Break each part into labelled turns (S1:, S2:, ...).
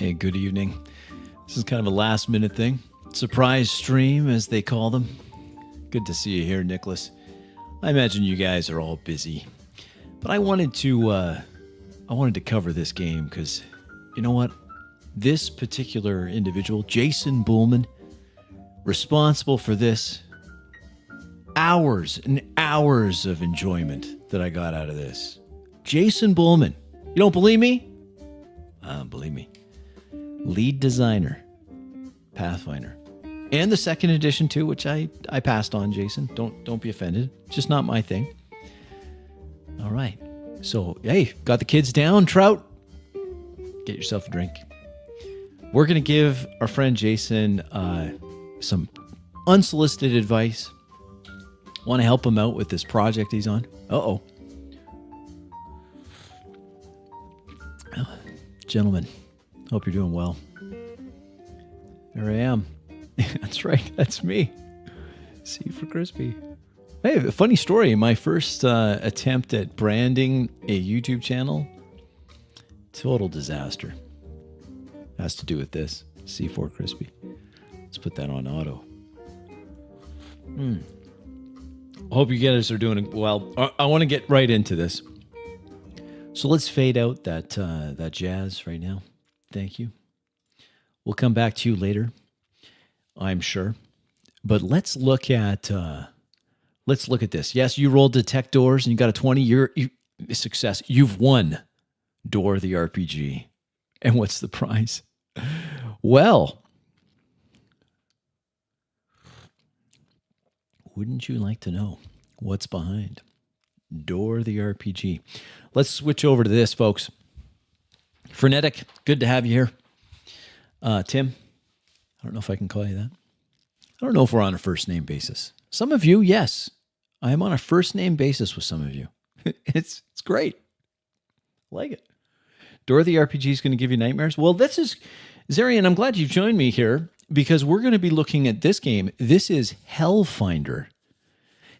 S1: Hey, good evening. This is kind of a last minute thing. Surprise stream, as they call them. Good to see you here, Nicholas. I imagine you guys are all busy. But I wanted to cover this game because, you know what? This particular individual, Jason Bulmahn, responsible for this, hours and hours of enjoyment that I got out of this. Jason Bulmahn. You don't believe me? Believe me. Lead designer, Pathfinder. And the second edition too, which I passed on, Jason. Don't be offended. It's just not my thing. All right. So, hey, got the kids down, Trout? Get yourself a drink. We're going to give our friend Jason some unsolicited advice. Want to help him out with this project he's on. Uh-oh. Gentlemen, hope you're doing well. There I am. That's right. That's me. C for crispy. Hey, a funny story. My first attempt at branding a YouTube channel, total disaster. Has to do with this. C4 crispy. Let's put that on auto. Hope you guys are doing well. I want to get right into this. So let's fade out that jazz right now. Thank you. We'll come back to you later, I'm sure. But let's look at this. Yes, you rolled detect doors and you got a 20. You're success. You've won Door the RPG. And what's the prize? Well, wouldn't you like to know what's behind Door the RPG? Let's switch over to this, folks. Frenetic, good to have you here. Tim, I don't know if I can call you that. I don't know if we're on a first name basis. Some of you, yes. I am on a first name basis with some of you. It's great. I like it. Door the RPG is going to give you nightmares. Well, this is, Zarian, I'm glad you've joined me here because we're going to be looking at this game. This is Hellfinder.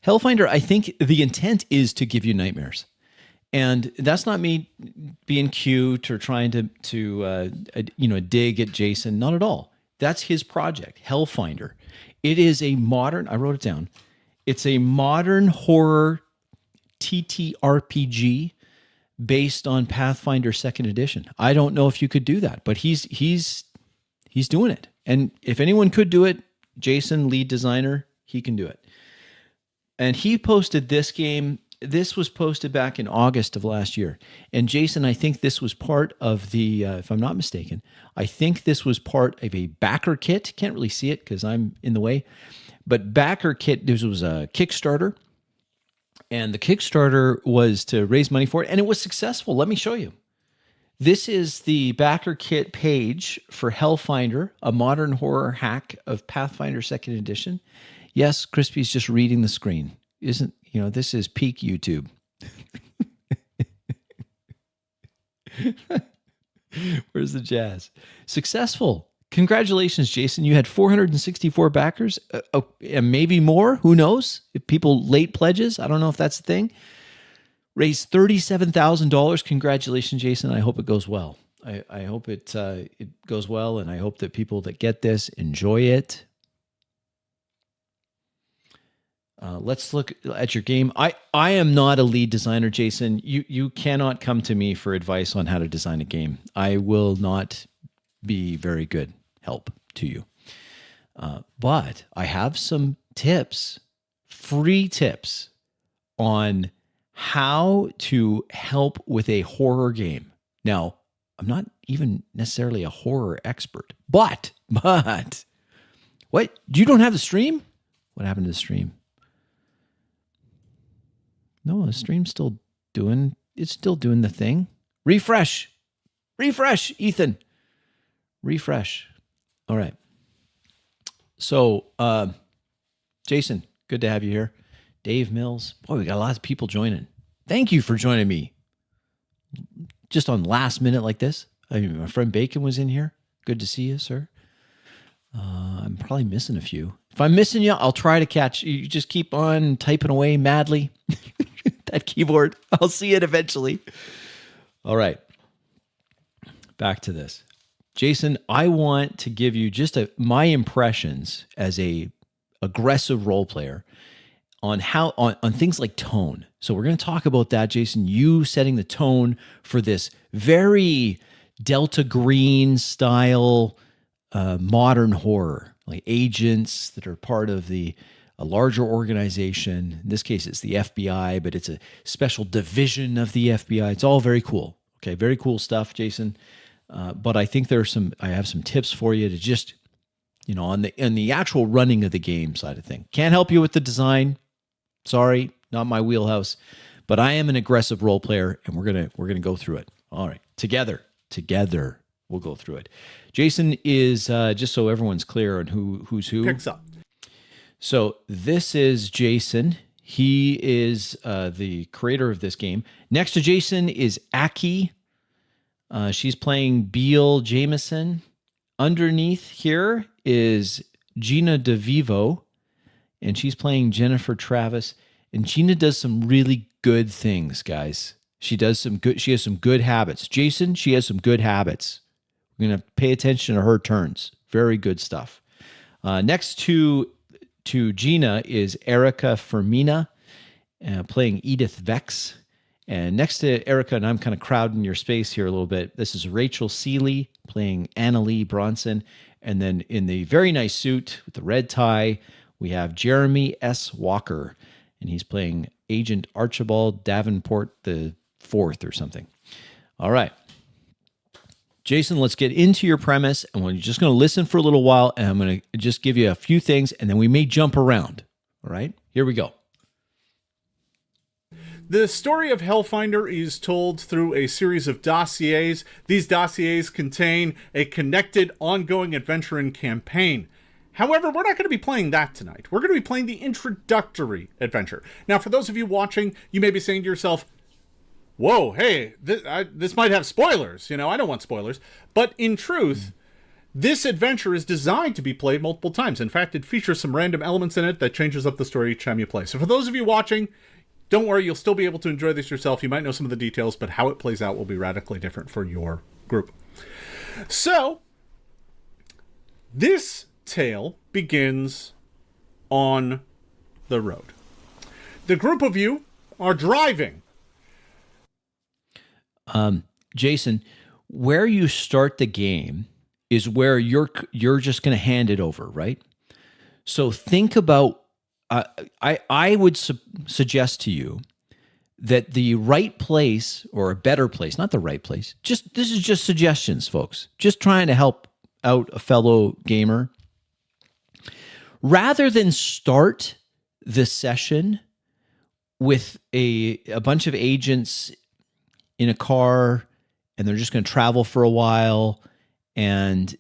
S1: Hellfinder, I think the intent is to give you nightmares. And that's not me being cute or trying to dig at Jason. Not at all. That's his project, Hellfinder. It is a modern, I wrote it down. It's a modern horror TTRPG based on Pathfinder 2nd edition. I don't know if you could do that, but he's doing it. And if anyone could do it, Jason, lead designer, he can do it. And he posted this game. This was posted back in August of last year. And Jason, I think this was part of the, if I'm not mistaken, I think this was part of a backer kit. Can't really see it because I'm in the way. But backer kit, this was a Kickstarter. And the Kickstarter was to raise money for it. And it was successful. Let me show you. This is the backer kit page for Hellfinder, a modern horror hack of Pathfinder 2nd edition. Yes, Crispy's just reading the screen. This is peak YouTube. Where's the jazz? Successful. Congratulations, Jason. You had 464 backers, and maybe more. Who knows? If people late pledges, I don't know if that's the thing. Raised $37,000. Congratulations, Jason. I hope it goes well. I hope it goes well, and I hope that people that get this enjoy it. Let's look at your game. I am not a lead designer, Jason. You cannot come to me for advice on how to design a game. I will not be very good help to you. But I have some tips, free tips on how to help with a horror game. Now, I'm not even necessarily a horror expert, but what? You don't have the stream? What happened to the stream? No, the stream's still doing the thing. Refresh, Ethan. Refresh. All right. So, Jason, good to have you here. Dave Mills. Boy, we got a lot of people joining. Thank you for joining me. Just on last minute like this. My friend Bacon was in here. Good to see you, sir. I'm probably missing a few. If I'm missing you, I'll try to catch you. Just keep on typing away madly. That keyboard. I'll see it eventually. All right. Back to this. Jason, I want to give you just my impressions as a aggressive role player on how on things like tone. So we're going to talk about that, Jason. You setting the tone for this very Delta Green style modern horror, like agents that are part of a larger organization. In this case, it's the FBI, but it's a special division of the FBI. It's all very cool. Okay, very cool stuff, Jason. But I think I have some tips for you to just, on the actual running of the game side of thing. Can't help you with the design. Sorry, not my wheelhouse. But I am an aggressive role player, and we're gonna go through it. All right, together, we'll go through it. Jason is just so everyone's clear on who's who.
S2: Picks up.
S1: So this is Jason. He is the creator of this game. Next to Jason is Aki. She's playing Beale Jameson. Underneath here is Gina DeVivo, and she's playing Jennifer Travis. And Gina does some really good things, guys. She has some good habits. Jason, she has some good habits. We're going to pay attention to her turns. Very good stuff. Next to Gina is Erica Fermina, playing Edith Vex. And next to Erica, and I'm kind of crowding your space here a little bit, this is Rachel Seeley playing Annalee Bronson. And then in the very nice suit with the red tie, we have Jeremy S. Walker, and he's playing Agent Archibald Davenport the Fourth or something. All right. Jason, let's get into your premise, and we're just going to listen for a little while, and I'm going to just give you a few things, and then we may jump around. All right? Here we go.
S2: The story of Hellfinder is told through a series of dossiers. These dossiers contain a connected, ongoing adventure and campaign. However, we're not going to be playing that tonight. We're going to be playing the introductory adventure. Now, for those of you watching, you may be saying to yourself, whoa, hey, this might have spoilers. I don't want spoilers. But in truth, this adventure is designed to be played multiple times. In fact, it features some random elements in it that changes up the story each time you play. So for those of you watching, don't worry, you'll still be able to enjoy this yourself. You might know some of the details, but how it plays out will be radically different for your group. So, this tale begins on the road. The group of you are driving.
S1: Jason, where you start the game is where you're just going to hand it over, right? So think about, I would suggest to you that the right place, or a better place, not the right place, this is just suggestions, folks, just trying to help out a fellow gamer. Rather than start the session with a bunch of agents in a car, and they're just going to travel for a while, and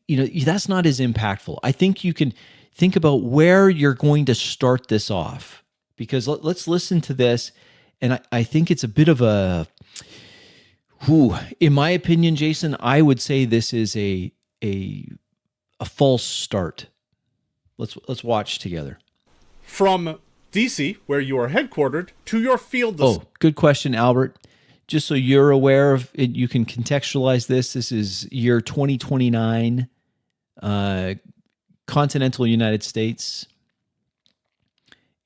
S1: that's not as impactful. I think you can think about where you're going to start this off, because let's listen to this. And I think it's a bit of in my opinion, Jason, I would say this is a false start. Let's watch together.
S2: From DC, where you are headquartered, to your field.
S1: Oh, good question, Albert. Just so you're aware of it, you can contextualize this. This is year 2029, continental United States.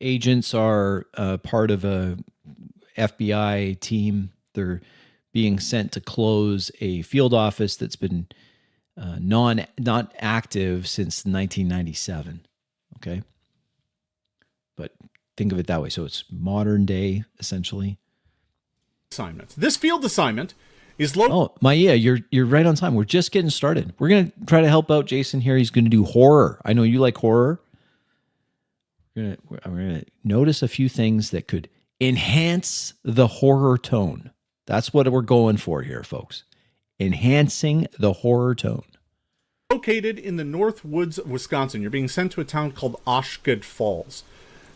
S1: Agents are part of a FBI team. They're being sent to close a field office that's been not active since 1997. Okay, but think of it that way. So it's modern day, essentially.
S2: Assignments. This field assignment is low.
S1: Oh, you're right on time. We're just getting started. We're gonna try to help out Jason here. He's gonna do horror. I know you like horror. We're gonna notice a few things that could enhance the horror tone. That's what we're going for here, folks. Enhancing the horror tone.
S2: Located in the North Woods of Wisconsin, you're being sent to a town called Oshkood Falls.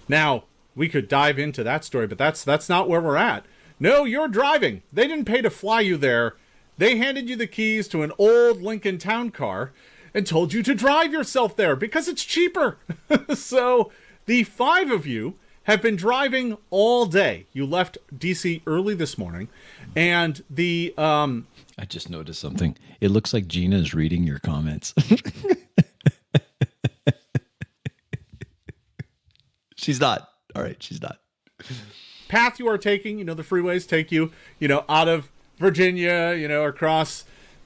S2: Now, we could dive into that story, but that's not where we're at. No, you're driving. They didn't pay to fly you there. They handed you the keys to an old Lincoln Town car and told you to drive yourself there because it's cheaper. So the five of you have been driving all day. You left DC early this morning, and the
S1: I I just noticed something. It looks like Gina is reading your comments. She's not. All right, she's not.
S2: Path you are taking, the freeways take you, out of Virginia, across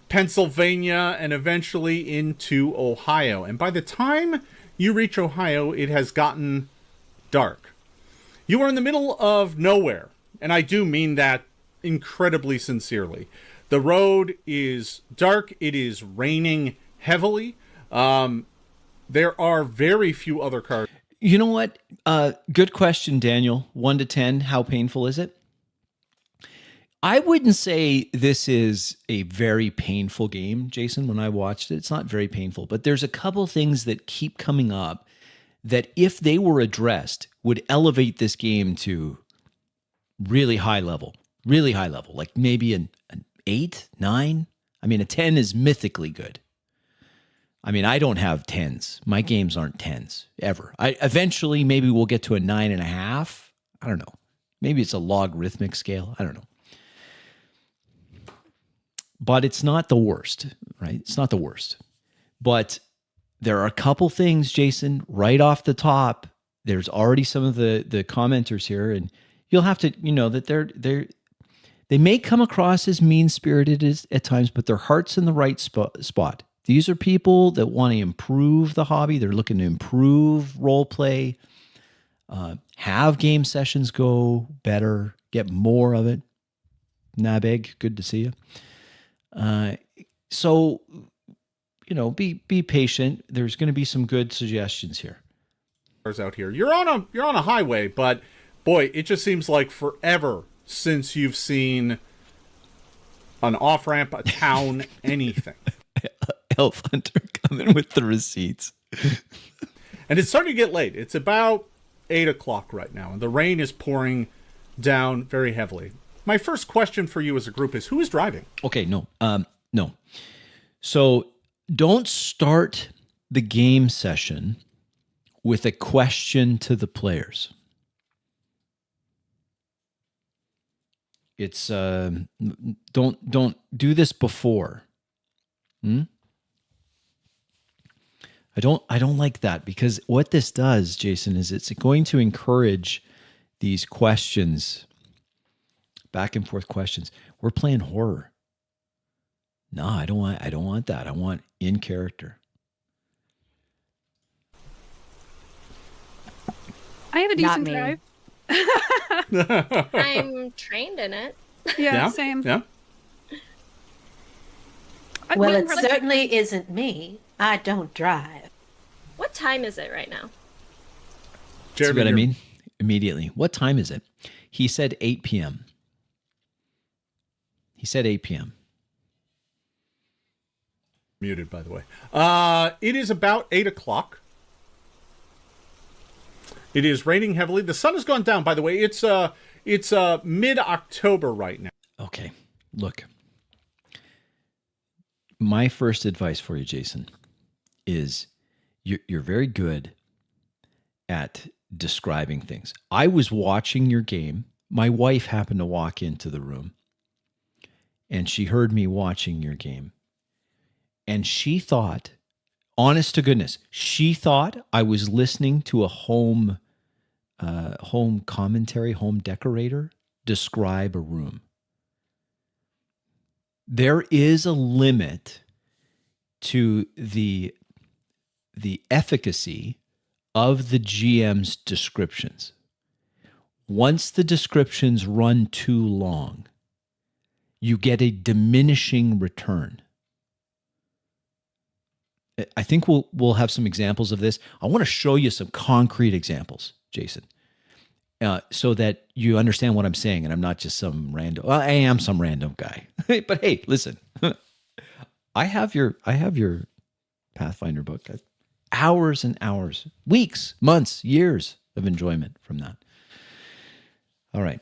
S2: Pennsylvania and eventually into Ohio. And by the time you reach Ohio, it has gotten dark. You are in the middle of nowhere, and I do mean that incredibly sincerely. The road is dark. It is raining heavily. There are very few other cars.
S1: You know what? Good question, Daniel. 1 to 10, how painful is it? I wouldn't say this is a very painful game, Jason. When I watched it, it's not very painful, but there's a couple things that keep coming up that if they were addressed would elevate this game to really high level, like maybe an 8, 9. I mean, a 10 is mythically good. I mean, I don't have 10s. My games aren't 10s ever. Eventually, maybe we'll get to a 9.5. I don't know. Maybe it's a logarithmic scale. I don't know. But it's not the worst, right? It's not the worst. But there are a couple things, Jason, right off the top. There's already some of the commenters here, and you'll have to, that they may come across as mean-spirited at times, but their heart's in the right spot. These are people that want to improve the hobby. They're looking to improve role play, have game sessions go better, get more of it. Nabeg, good to see you. So, be patient. There's going to be some good suggestions here.
S2: Out here, you're on a highway, but boy, it just seems like forever since you've seen an off ramp, a town, anything.
S1: Hellfinder coming with the receipts.
S2: And it's starting to get late. It's about 8 o'clock right now, and the rain is pouring down very heavily. My first question for you as a group is, who is driving?
S1: Okay, no. So don't start the game session with a question to the players. It's don't do this before. I don't like that, because what this does, Jason, is it's going to encourage these questions, back and forth questions. We're playing horror. No, I don't want that. I want in character.
S3: I have a decent drive.
S4: I'm trained in it.
S3: Yeah, same.
S2: Yeah.
S5: Well, it certainly isn't me. I don't drive.
S4: What time is it right now?
S1: See what I mean? Immediately. What time is it? He said 8 p.m. He said 8 p.m.
S2: Muted, by the way. It is about 8 o'clock. It is raining heavily. The sun has gone down, by the way. It's mid-October right now.
S1: Okay. Look. My first advice for you, Jason, is you're very good at describing things. I was watching your game. My wife happened to walk into the room, and she heard me watching your game. And she thought, honest to goodness, she thought I was listening to a home commentary, home decorator describe a room. There is a limit to the efficacy of the GM's descriptions. Once the descriptions run too long, you get a diminishing return. I think we'll have some examples of this. I want to show you some concrete examples, Jason, so that you understand what I'm saying, and I'm not just some random. Well, I am some random guy, but hey, listen, I have your Pathfinder book. Hours and hours, weeks, months, years of enjoyment from that. All right.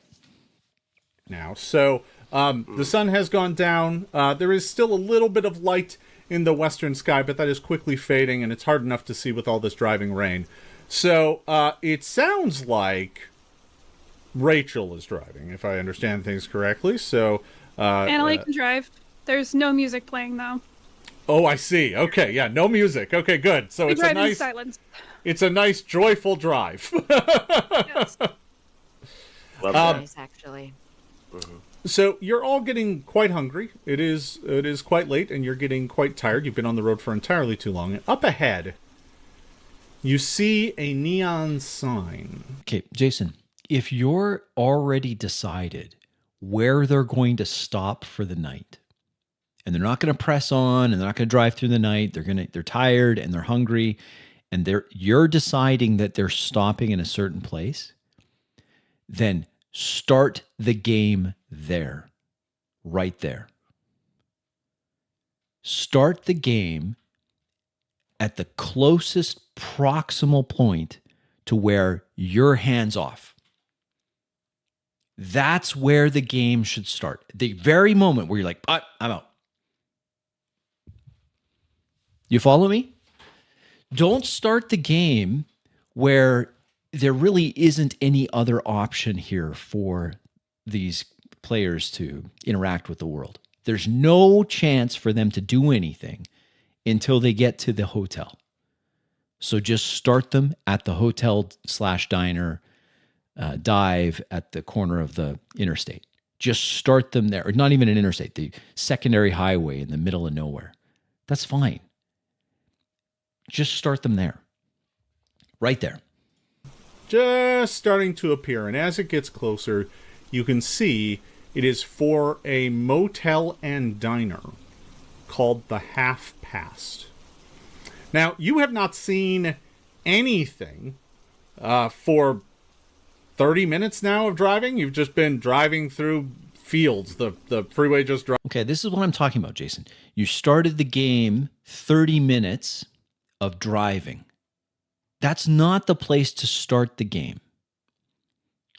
S2: Now, so the sun has gone down. There is still a little bit of light in the western sky, but that is quickly fading, and it's hard enough to see with all this driving rain. So it sounds like Rachel is driving, if I understand things correctly. So
S3: Annalie can drive. There's no music playing though.
S2: Oh, I see. Okay, yeah, no music. Okay, good. So
S3: We
S2: it's a
S3: drive in
S2: nice,
S3: silence.
S2: it's a nice, joyful drive.
S3: Yes.
S6: Love that.
S5: Nice, actually.
S2: So you're all getting quite hungry. It is quite late, and you're getting quite tired. You've been on the road for entirely too long. And up ahead, you see a neon sign.
S1: Okay, Jason, if you're already decided where they're going to stop for the night, and they're not going to press on, and they're not going to drive through the night, they're tired and they're hungry, and you're deciding that they're stopping in a certain place, then start the game there, right there. Start the game at the closest proximal point to where you're hands off. That's where the game should start. The very moment where you're like, I'm out. You follow me? Don't start the game where there really isn't any other option here for these players to interact with the world. There's no chance for them to do anything until they get to the hotel. So just start them at the hotel/diner dive at the corner of the interstate. Just start them there. Or not even an interstate, the secondary highway in the middle of nowhere. That's fine. Just start them there. Right there.
S2: Just starting to appear, and as it gets closer, you can see it is for a motel and diner called the Half Past. Now, you have not seen anything for 30 minutes now of driving. You've just been driving through fields. The freeway just drives.
S1: Okay, this is what I'm talking about, Jason. You started the game 30 minutes of driving. That's not the place to start the game.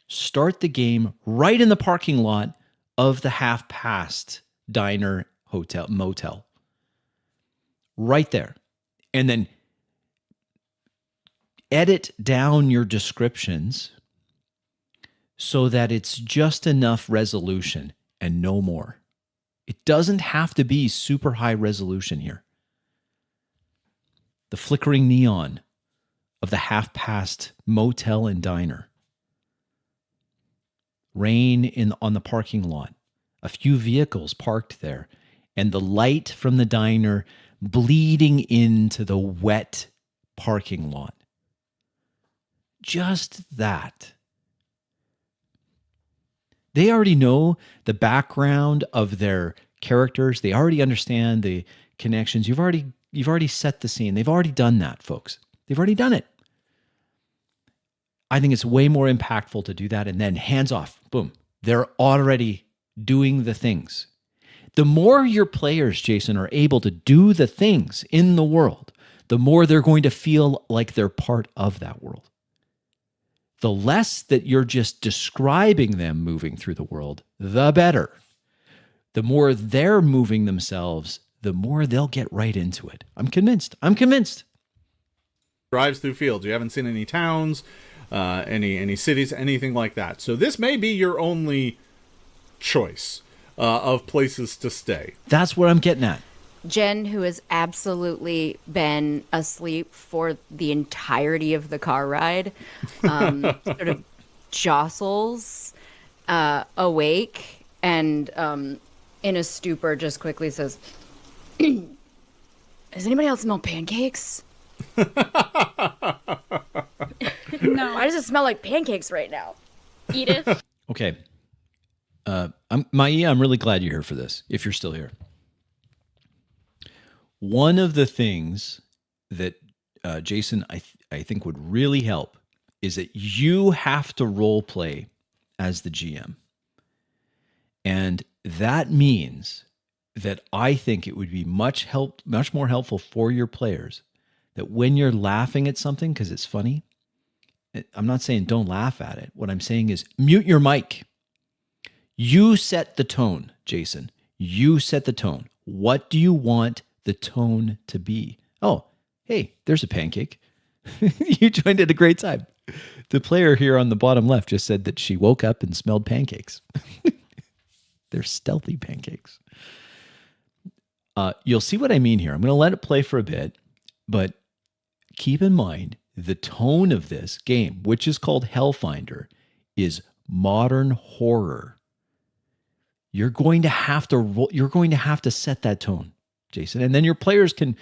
S1: Start the game right in the parking lot of the Half Past diner, hotel, motel. Right there. And then edit down your descriptions so that it's just enough resolution and no more. It doesn't have to be super high resolution here. The flickering neon of the Half Past motel and diner. Rain on the parking lot. A few vehicles parked there. And the light from the diner bleeding into the wet parking lot. Just that. They already know the background of their characters. They already understand the connections. You've already set the scene. They've already done that, folks. They've already done it. I think it's way more impactful to do that and then hands off. Boom. They're already doing the things. The more your players, Jason, are able to do the things in the world, the more they're going to feel like they're part of that world. The less that you're just describing them moving through the world, the better. The more they're moving themselves, the more they'll get right into it. I'm convinced.
S2: Drives through fields. You haven't seen any towns, any cities, anything like that. So this may be your only choice of places to stay.
S1: That's what I'm getting at.
S7: Jen, who has absolutely been asleep for the entirety of the car ride, sort of jostles awake and in a stupor just quickly says, "Does anybody else smell pancakes?
S3: No.
S7: Why does it smell like pancakes right now?"
S4: Edith.
S1: Okay. Maia, I'm really glad you're here for this, if you're still here. One of the things that Jason, I think would really help is that you have to role play as the GM. And that means that I think it would be much more helpful for your players that when you're laughing at something because it's funny, I'm not saying don't laugh at it. What I'm saying is mute your mic. You set the tone, Jason. You set the tone. What do you want the tone to be? Oh, hey, there's a pancake. You joined at a great time. The player here on the bottom left just said that she woke up and smelled pancakes. They're stealthy pancakes. You'll see what I mean here. I'm going to let it play for a bit, but keep in mind the tone of this game, which is called Hellfinder, is modern horror. You're going to have to set that tone, Jason, and then your players can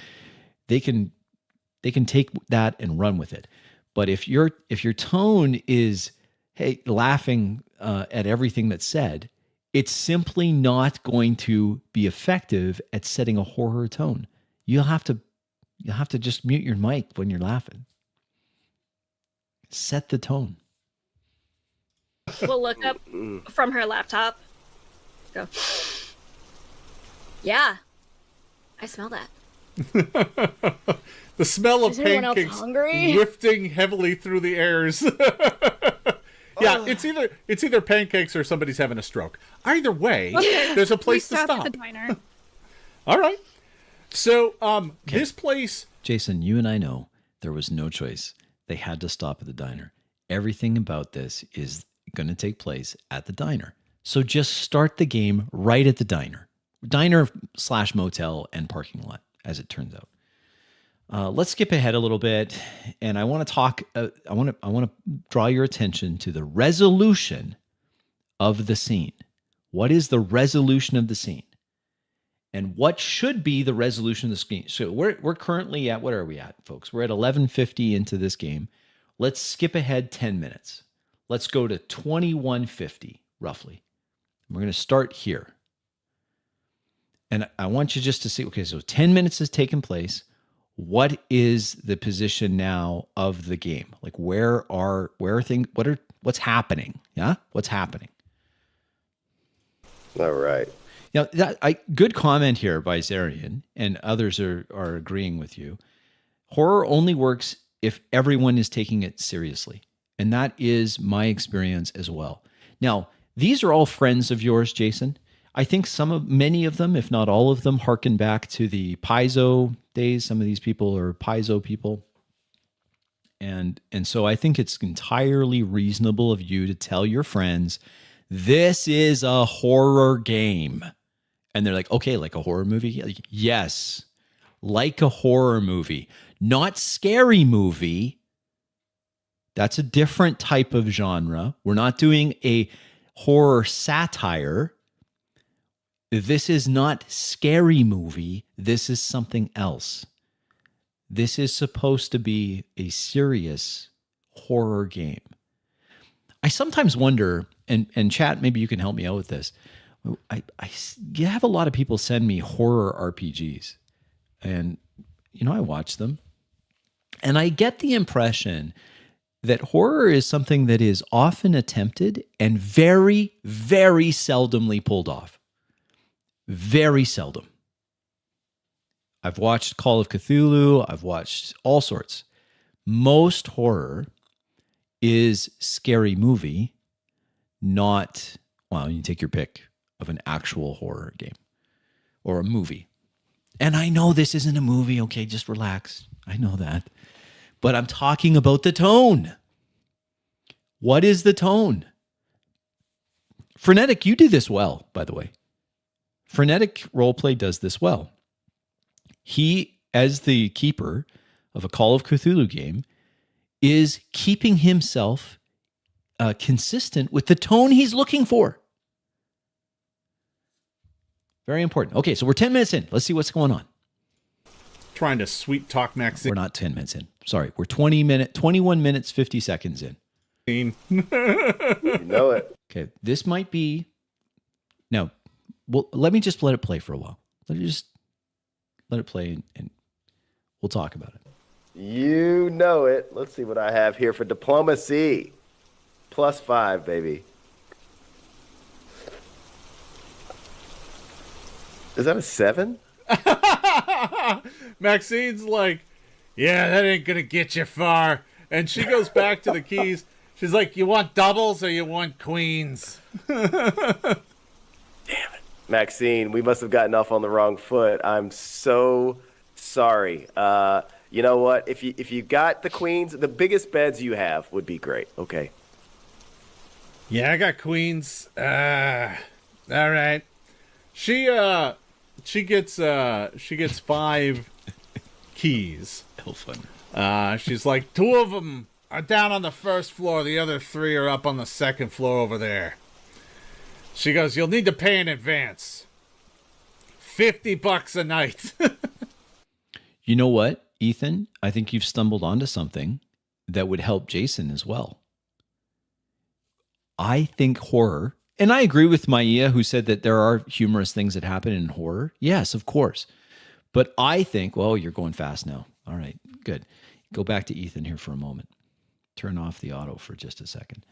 S1: take that and run with it. But if your tone is, hey, laughing at everything that's said, it's simply not going to be effective at setting a horror tone. You'll have to just mute your mic when you're laughing. Set the tone.
S4: We'll look up from her laptop. Go. Yeah, I smell that.
S2: The smell of
S8: Is anyone else
S2: pancakes
S8: hungry?
S2: wafting heavily through the airs. Yeah, it's either pancakes or somebody's having a stroke. Either way, there's a place to
S3: Stop
S2: stop.
S3: at the diner.
S2: All right. So, this place.
S1: Jason, you and I know there was no choice. They had to stop at the diner. Everything about this is going to take place at the diner. So just start the game right at the diner. Diner/motel and parking lot, as it turns out. Let's skip ahead a little bit, and I want to talk. I want to draw your attention to the resolution of the scene. What is the resolution of the scene, and what should be the resolution of the scene? So we're currently at, what are we at, folks? We're at 11:50 into this game. Let's skip ahead 10 minutes. Let's go to 21:50 roughly. We're going to start here, and I want you just to see. Okay, so 10 minutes has taken place. What is the position now of the game? Like what's happening? Yeah, what's happening?
S6: All right.
S1: Now, good comment here by Zarian, and others are agreeing with you. Horror only works if everyone is taking it seriously, and that is my experience as well. Now, these are all friends of yours, Jason. I think many of them, if not all of them, harken back to the Paizo days. Some of these people are Paizo people. And so I think it's entirely reasonable of you to tell your friends, this is a horror game. And they're like, okay, like a horror movie? Like, yes, like a horror movie. Not scary movie. That's a different type of genre. We're not doing a horror satire. This is not scary movie. This is something else. This is supposed to be a serious horror game. I sometimes wonder, and chat, maybe you can help me out with this. You have a lot of people send me horror RPGs, and I watch them, and I get the impression that horror is something that is often attempted and very, very seldomly pulled off. Very seldom. I've watched Call of Cthulhu. I've watched all sorts. Most horror is scary movie, not, well, you take your pick of an actual horror game or a movie. And I know this isn't a movie. Okay, just relax. I know that. But I'm talking about the tone. What is the tone? Frenetic, you do this well, by the way. Frenetic Roleplay does this well. He, as the keeper of a Call of Cthulhu game, is keeping himself consistent with the tone he's looking for. Very important. Okay, so we're 10 minutes in. Let's see what's going on.
S2: Trying to sweet talk Maxine.
S1: We're not 10 minutes in. Sorry, we're 21 minutes, 50 seconds in.
S6: You know it.
S1: Okay, this might be... Now, well, let me just let it play for a while. Let it play, and we'll talk about it.
S6: You know it. Let's see what I have here for diplomacy. +5, baby. Is that a 7?
S2: Maxine's like, yeah, that ain't gonna get you far. And she goes back to the keys. She's like, you want doubles or you want queens?
S6: Damn it. Maxine, we must have gotten off on the wrong foot. I'm so sorry. You know what? If you got the queens, the biggest beds you have would be great. Okay.
S2: Yeah, I got queens. All right. She she gets 5 keys.
S1: Hellfinder.
S2: She's like, 2 of them are down on the first floor. The other 3 are up on the second floor over there. She goes, you'll need to pay in advance. $50 a night.
S1: You know what, Ethan? I think you've stumbled onto something that would help Jason as well. I think horror, and I agree with Maya, who said that there are humorous things that happen in horror. Yes, of course. But I think, well, you're going fast now. All right, good. Go back to Ethan here for a moment. Turn off the auto for just a second.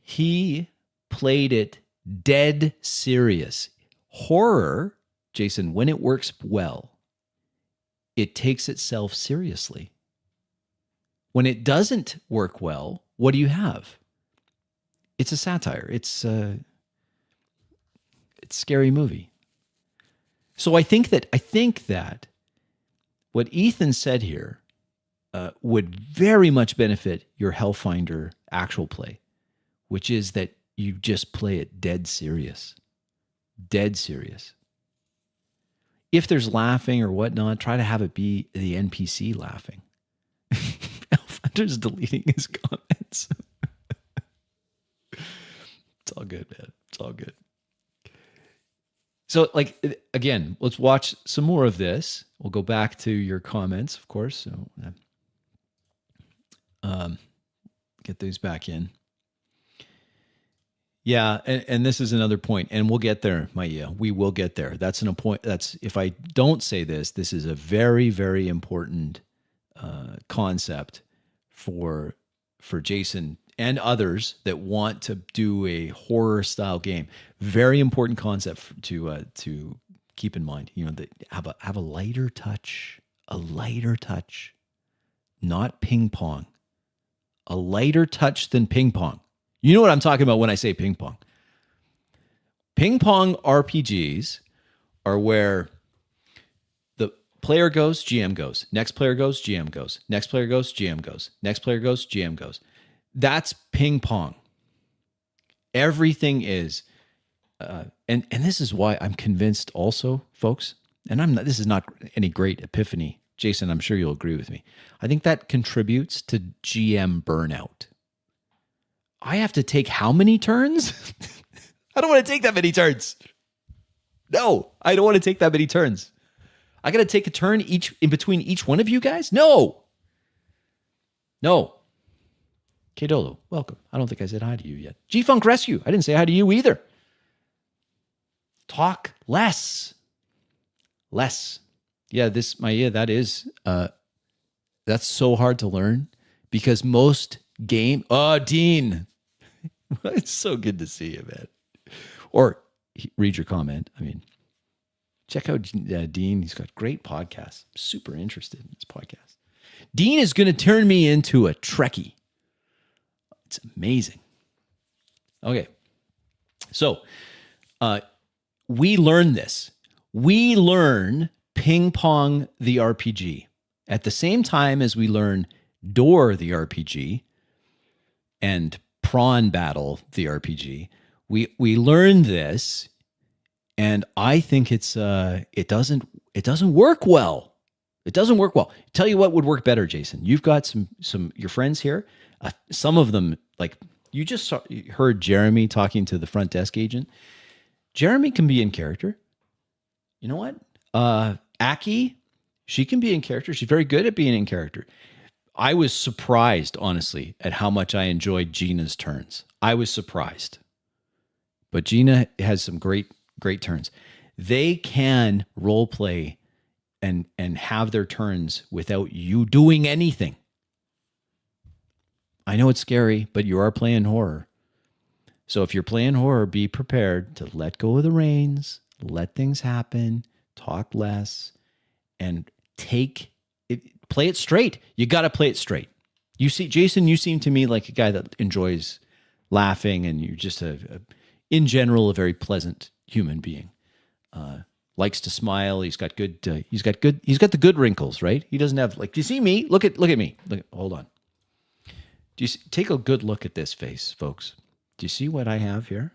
S1: He played it dead serious. Horror, Jason, when it works well, it takes itself seriously. When it doesn't work well, what do you have? It's a satire. It's a scary movie. So I think that what Ethan said here would very much benefit your Hellfinder actual play, which is that you just play it dead serious. Dead serious. If there's laughing or whatnot, try to have it be the NPC laughing. Hellfinder's deleting his comments. It's all good, man. It's all good. So, like, again, let's watch some more of this. We'll go back to your comments, of course. So, get those back in. Yeah, and this is another point, and we'll get there, Maya. We will get there. That's an point. That's, if I don't say this, this is a very, very important concept for Jason and others that want to do a horror style game. Very important concept to keep in mind. You know, that have a lighter touch, not ping pong, a lighter touch than ping pong. You know what I'm talking about when I say ping pong. Ping pong RPGs are where the player goes, GM goes. Next player goes, GM goes. Next player goes, GM goes. Next player goes, GM goes. That's ping pong. Everything is, and this is why I'm convinced also, folks, and this is not any great epiphany. Jason, I'm sure you'll agree with me. I think that contributes to GM burnout. I have to take how many turns? I don't want to take that many turns. No, I don't want to take that many turns. I got to take a turn in between each one of you guys? No. K-Dolo, welcome. I don't think I said hi to you yet. G-Funk Rescue, I didn't say hi to you either. Talk less. Yeah, that is, that's so hard to learn because most Dean. It's so good to see you, man. Or read your comment. I mean, check out Dean. He's got great podcasts. I'm super interested in his podcast. Dean is going to turn me into a Trekkie. It's amazing. Okay. So, we learn this. We learn Ping Pong the RPG at the same time as we learn Door the RPG and Prawn Battle the RPG. We learn this, and I think it doesn't work well. It doesn't work well. Tell you what would work better, Jason. You've got some your friends here. Some of them, like you heard Jeremy talking to the front desk agent. Jeremy can be in character. You know what? Aki, she can be in character. She's very good at being in character. I was surprised, honestly, at how much I enjoyed Gina's turns. I was surprised. But Gina has some great turns. They can role play and have their turns without you doing anything. I know it's scary, but you are playing horror. So if you're playing horror, be prepared to let go of the reins, let things happen, talk less, and play it straight. You got to play it straight. You see, Jason, you seem to me like a guy that enjoys laughing, and you're just in general, a very pleasant human being. Likes to smile. He's got the good wrinkles, right? He doesn't have, like, do you see me? Look at me. Hold on. Take a good look at this face, folks. Do you see what I have here?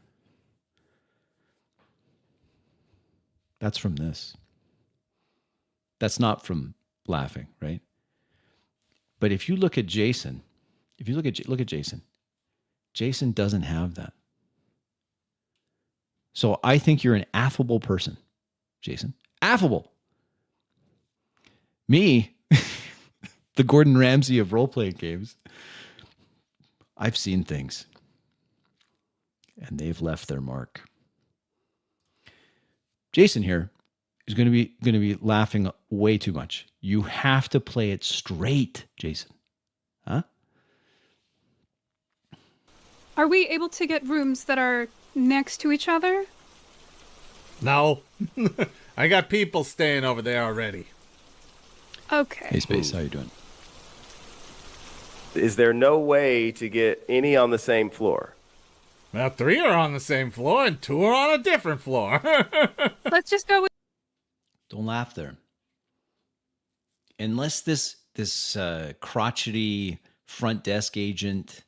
S1: That's from this. That's not from laughing, right? But if you look at Jason, look at Jason, Jason doesn't have that. So I think you're an affable person, Jason. Affable. Me, the Gordon Ramsay of role-playing games, I've seen things, and they've left their mark. Jason here is going to be laughing way too much. You have to play it straight, Jason. Huh?
S3: Are we able to get rooms that are next to each other?
S2: No. I got people staying over there already.
S3: Okay.
S1: Hey, Space, how you doing?
S6: Is there no way to get any on the same floor?
S2: Well, 3 are on the same floor and 2 are on a different floor.
S3: Let's just go with
S1: Don't laugh there. Unless this crotchety front desk agent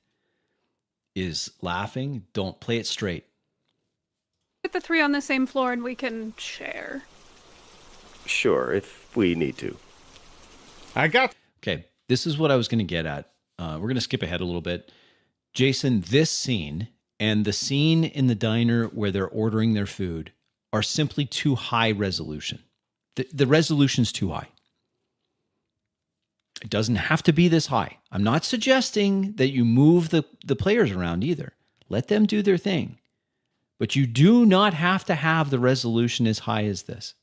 S1: is laughing, don't play it straight.
S3: the 3 on the same floor and we can share.
S6: Sure, if we need to.
S2: I got...
S1: Okay, this is what I was going to get at. We're going to skip ahead a little bit. Jason, this scene and the scene in the diner where they're ordering their food are simply too high resolution. The resolution's too high. It doesn't have to be this high. I'm not suggesting that you move the players around either. Let them do their thing. But you do not have to have the resolution as high as this.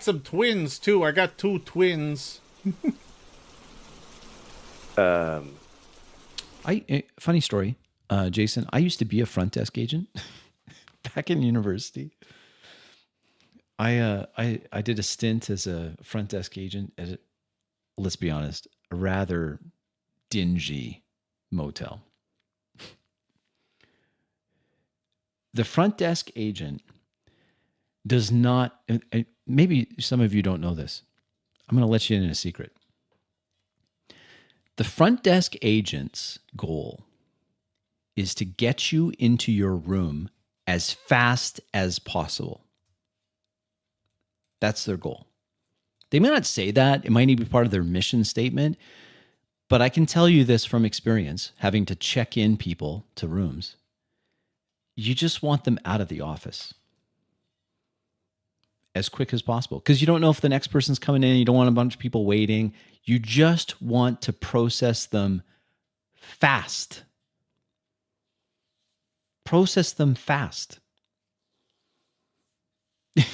S2: some twins, too. I got 2 twins.
S1: Funny story, Jason. I used to be a front desk agent back in university. I did a stint as a front desk agent at, let's be honest, a rather dingy motel. The front desk agent does not, maybe some of you don't know this. I'm going to let you in a secret. The front desk agent's goal is to get you into your room as fast as possible. That's their goal. They may not say that. It might even be part of their mission statement. But I can tell you this from experience, having to check in people to rooms. You just want them out of the office as quick as possible because you don't know if the next person's coming in. You don't want a bunch of people waiting. You just want to process them fast. Process them fast. I'm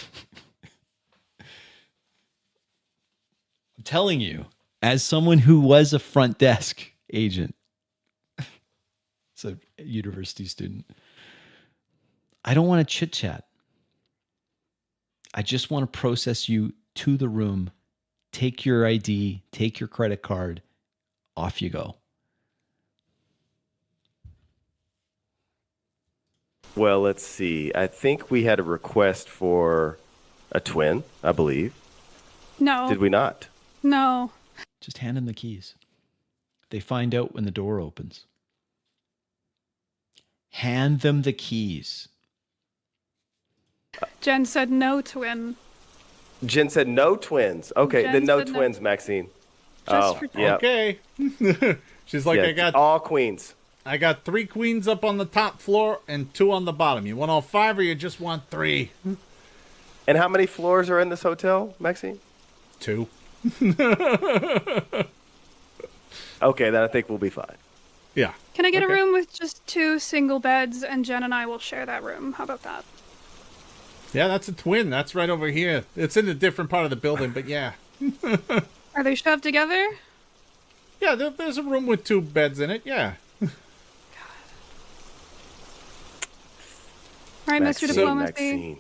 S1: telling you, as someone who was a front desk agent, so a university student, I don't want to chit chat. I just want to process you to the room, take your ID, take your credit card, off you go.
S6: Well, let's see. I think we had a request for a twin, I believe.
S3: No.
S6: Did we not?
S3: No.
S1: Just hand them the keys. They find out when the door opens. Hand them the keys.
S3: Jen said no twin.
S6: Jen said no twins. Okay,
S3: Jen
S6: then no
S3: said no.
S6: twins, Maxine.
S3: Just for
S6: yeah.
S2: Okay. She's like,
S6: Yeah,
S2: I got
S6: all queens.
S2: 3 queens up on the top floor and 2 on the bottom. You want all 5 or you just want 3?
S6: And how many floors are in this hotel, Maxine?
S2: 2.
S6: Okay, then I think we'll be fine.
S2: Yeah.
S3: Can I get
S2: Okay.
S3: a room with just 2 single beds and Jen and I will share that room? How about that?
S2: Yeah, that's a twin. That's right over here. It's in a different part of the building, but yeah.
S3: Are they shoved together?
S2: Yeah, there's a room with 2 beds in it, yeah.
S3: All right, Mr. Diplomacy.
S6: Maxine.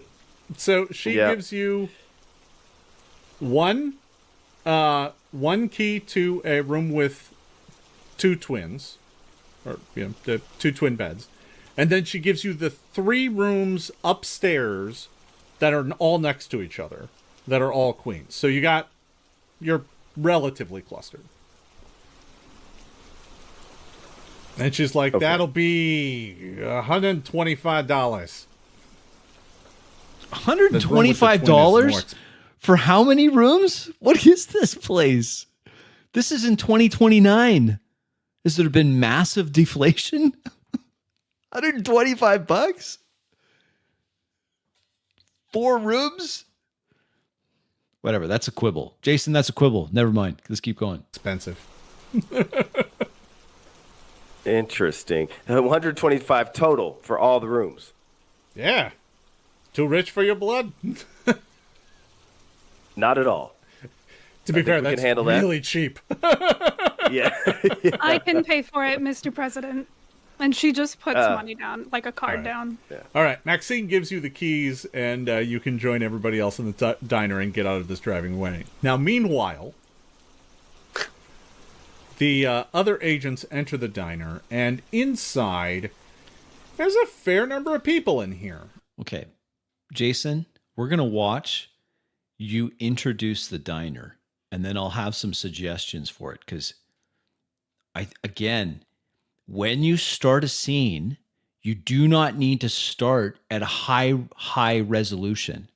S2: So she
S6: Yeah.
S2: gives you one key to a room with 2 twins, or the 2 twin beds, and then she gives you the 3 rooms upstairs that are all next to each other, that are all queens. So you're relatively clustered. And she's like,
S6: Okay.
S2: that'll be $125.
S1: $125 for how many rooms? What is this place? This is in 2029. Has there been massive deflation? $125? 4 rooms? Whatever, that's a quibble. Jason, that's a quibble. Never mind. Let's keep going.
S2: Expensive.
S6: Interesting. 125 total for all the rooms.
S2: Yeah. Too rich for your blood?
S6: Not at all.
S2: To be fair,
S6: we can
S2: that's
S6: handle that.
S2: really cheap.
S6: Yeah.
S3: I can pay for it, Mr. President. And she just puts money down, like a card down.
S6: Yeah.
S2: All right, Maxine gives you the keys, and you can join everybody else in the diner and get out of this driving way. Now, meanwhile, the other agents enter the diner, and inside, there's a fair number of people in here.
S1: Okay, Jason, we're going to watch you introduce the diner, and then I'll have some suggestions for it, because when you start a scene, you do not need to start at a high resolution.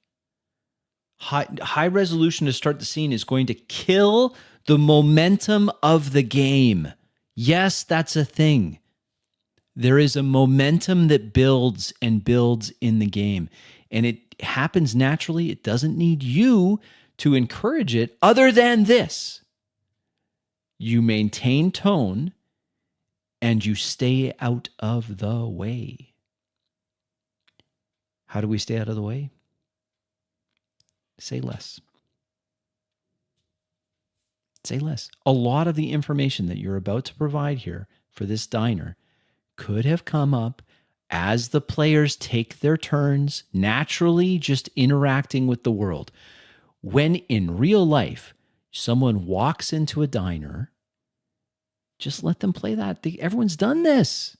S1: High resolution to start the scene is going to kill the momentum of the game. Yes, that's a thing. There is a momentum that builds and builds in the game, and it happens naturally. It doesn't need you to encourage it other than this. You maintain tone and you stay out of the way. How do we stay out of the way? Say less. Say less. A lot of the information that you're about to provide here for this diner could have come up as the players take their turns, naturally just interacting with the world. When in real life, someone walks into a diner, just let them play that. Everyone's done this.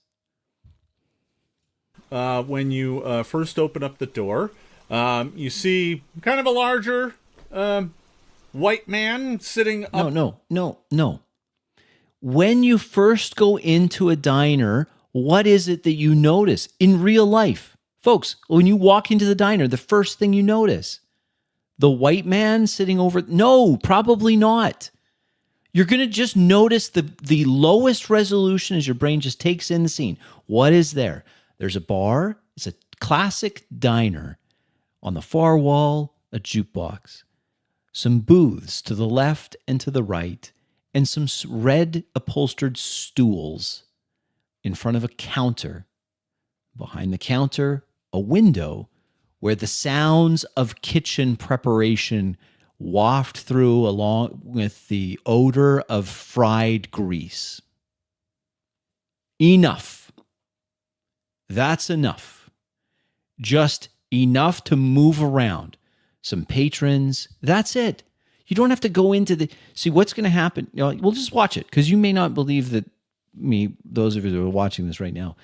S2: When you first open up the door, you see kind of a larger white man sitting up.
S1: No. When you first go into a diner, what is it that you notice in real life? Folks, when you walk into the diner, the first thing you notice, the white man sitting over. No, probably not. You're going to just notice the lowest resolution as your brain just takes in the scene. What is there? There's a bar. It's a classic diner. On the far wall, a jukebox. Some booths to the left and to the right, and some red upholstered stools in front of a counter. Behind the counter, a window where the sounds of kitchen preparation waft through along with the odor of fried grease. Enough. That's enough. Just enough to move around. Some patrons. That's it. You don't have to go into the... See, what's going to happen... we'll just watch it, because you may not believe that those of you who are watching this right now,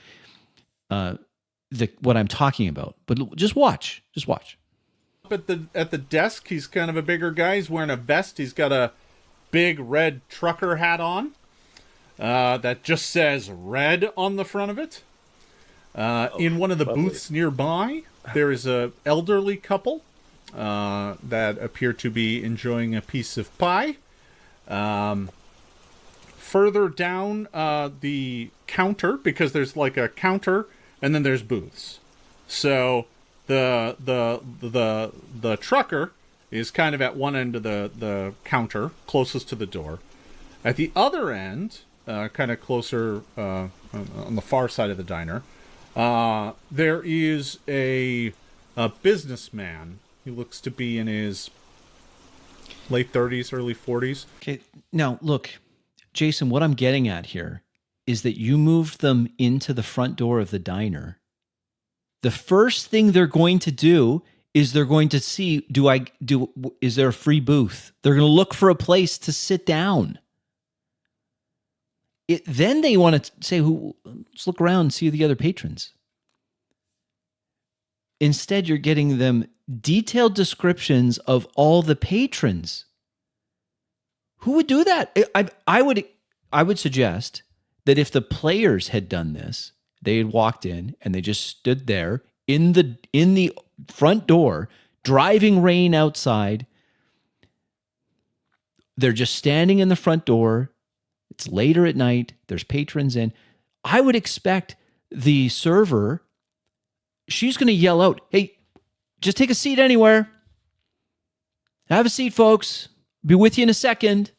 S1: what I'm talking about. But just watch. Just watch.
S2: At the desk, he's kind of a bigger guy. He's wearing a vest. He's got a big red trucker hat on that just says red on the front of it. In one of the booths nearby, there is a elderly couple that appear to be enjoying a piece of pie. Further down the counter, because there's like a counter and then there's booths. So the trucker is kind of at one end of the counter, closest to the door. At the other end, kind of closer on the far side of the diner, there is a businessman. He looks to be in his late 30s, early 40s.
S1: Okay, now look, Jason, what I'm getting at here is that you moved them into the front door of the diner. The first thing they're going to do is they're going to see, is there a free booth? They're going to look for a place to sit down. Then they want to say, let's look around and see the other patrons. Instead, you're getting them detailed descriptions of all the patrons. Who would do that? I would suggest that if the players had done this, they had walked in and they just stood there in the front door, driving rain outside. They're just standing in the front door. It's later at night. There's patrons in. I would expect the server, she's going to yell out, "Hey, just take a seat anywhere. Have a seat, folks. Be with you in a second."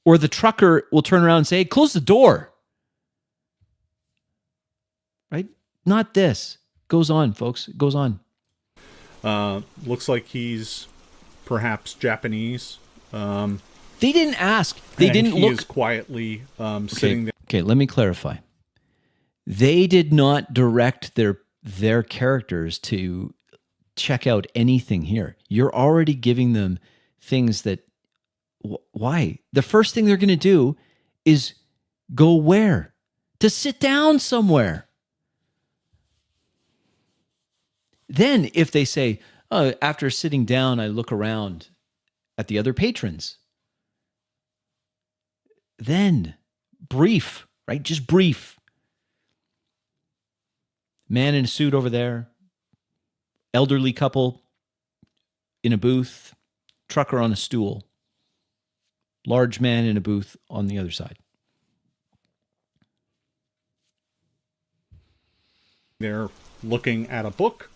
S1: Or the trucker will turn around and say, "Hey, close the door." Right? Not this. Goes on, folks. It goes on.
S2: Looks like he's perhaps Japanese.
S1: They didn't ask. They didn't
S2: he
S1: look.
S2: is quietly sitting there.
S1: Okay, let me clarify. They did not direct their characters to check out anything here. You're already giving them things that. Why? The first thing they're going to do is go where? To sit down somewhere. Then, if they say, "Oh, after sitting down, I look around at the other patrons," then brief, right? Just brief. Man in a suit over there, elderly couple in a booth, trucker on a stool, large man in a booth on the other side.
S2: They're looking at a book.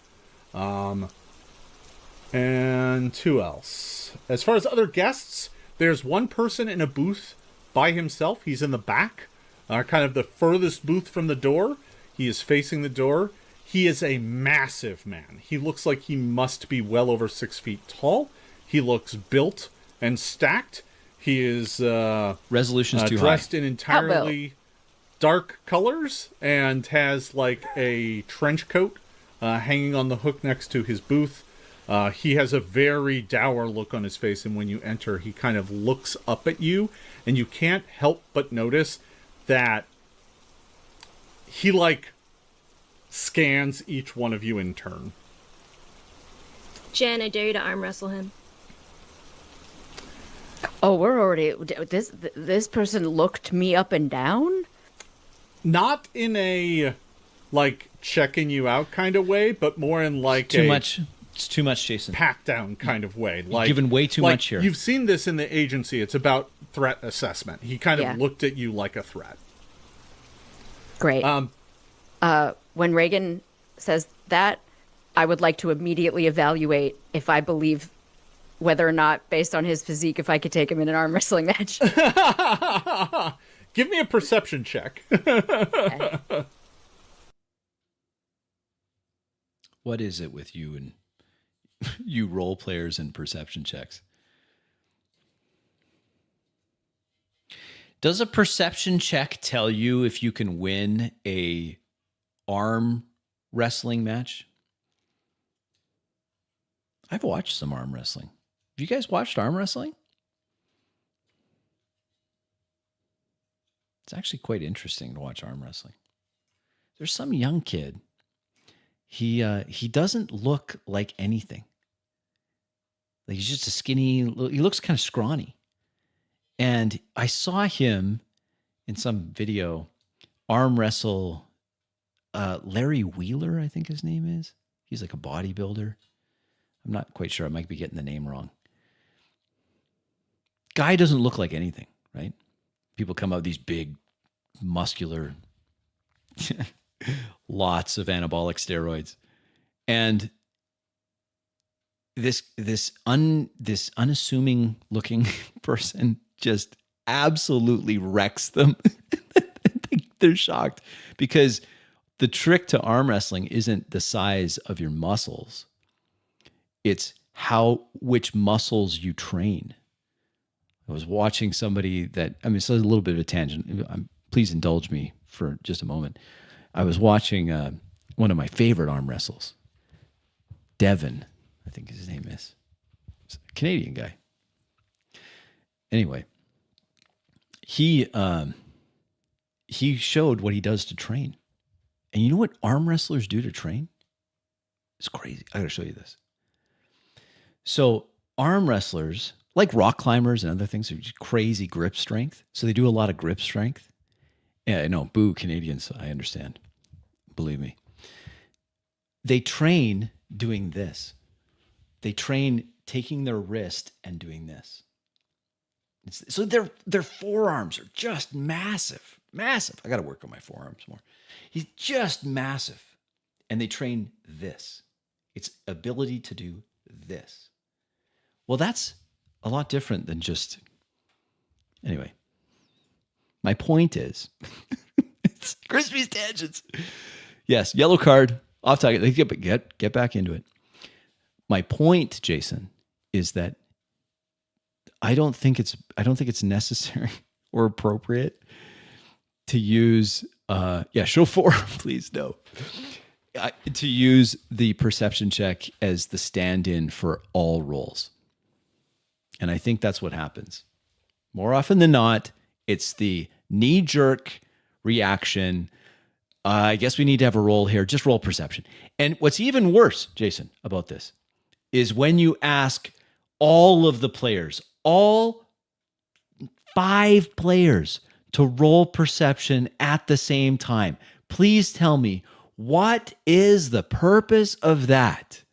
S2: And who else? As far as other guests, there's one person in a booth by himself. He's in the back, kind of the furthest booth from the door. He is facing the door. He is a massive man. He looks like he must be well over 6 feet tall. He looks built and stacked. He is
S1: Resolution's too
S2: dressed
S1: high.
S2: in entirely dark colors and has like a trench coat hanging on the hook next to his booth. He has a very dour look on his face, and when you enter, he kind of looks up at you, and you can't help but notice that he like scans each one of you in turn.
S4: Jen, I dare you to arm wrestle him.
S7: Oh, we're already. This person looked me up and down?
S2: Not in a like checking you out kind of way, but more in like
S1: Too much. It's too much, Jason.
S2: pat down kind of way. Like
S1: Giving way too much here.
S2: You've seen this in the agency. It's about threat assessment. He kind of looked at you like a threat.
S7: Great. When Reagan says that, I would like to immediately evaluate if I believe whether or not, based on his physique, if I could take him in an arm wrestling match.
S2: Give me a perception check.
S7: Okay.
S1: What is it with you and you role players and perception checks? Does a perception check tell you if you can win a arm wrestling match? I've watched some arm wrestling. Have you guys watched arm wrestling? It's actually quite interesting to watch arm wrestling. There's some young kid. He doesn't look like anything. Like he's just a skinny. He looks kind of scrawny. And I saw him in some video arm wrestle Larry Wheeler, I think his name is. He's like a bodybuilder. I'm not quite sure. I might be getting the name wrong. Guy doesn't look like anything, right? People come out with these big, muscular, lots of anabolic steroids. And this unassuming looking person just absolutely wrecks them. They're shocked because the trick to arm wrestling isn't the size of your muscles. It's which muscles you train. I was watching somebody it's a little bit of a tangent. Please indulge me for just a moment. I was watching one of my favorite arm wrestles. Devin, I think his name is. He's a Canadian guy. Anyway, he showed what he does to train. And you know what arm wrestlers do to train? It's crazy. I got to show you this. So arm wrestlers, like rock climbers and other things, are just crazy grip strength. So they do a lot of grip strength. Yeah, no, boo, Canadians. I understand. Believe me. they train doing this. They train taking their wrist and doing this. So their forearms are just massive. Massive. I got to work on my forearms more. He's just massive. And they train this. It's ability to do this. Well, that's a lot different than just... Anyway, my point is... it's Crispy's tangents. Yes, yellow card. Off target. Get back into it. My point, Jason, is that I don't think it's necessary or appropriate to use show form, please. No. To use the perception check as the stand-in for all rolls. And I think that's what happens. More often than not, it's the knee-jerk reaction. I guess we need to have a roll here. Just roll perception. And what's even worse, Jason, about this is when you ask all of the players, all 5 players, to roll perception at the same time. Please tell me, what is the purpose of that?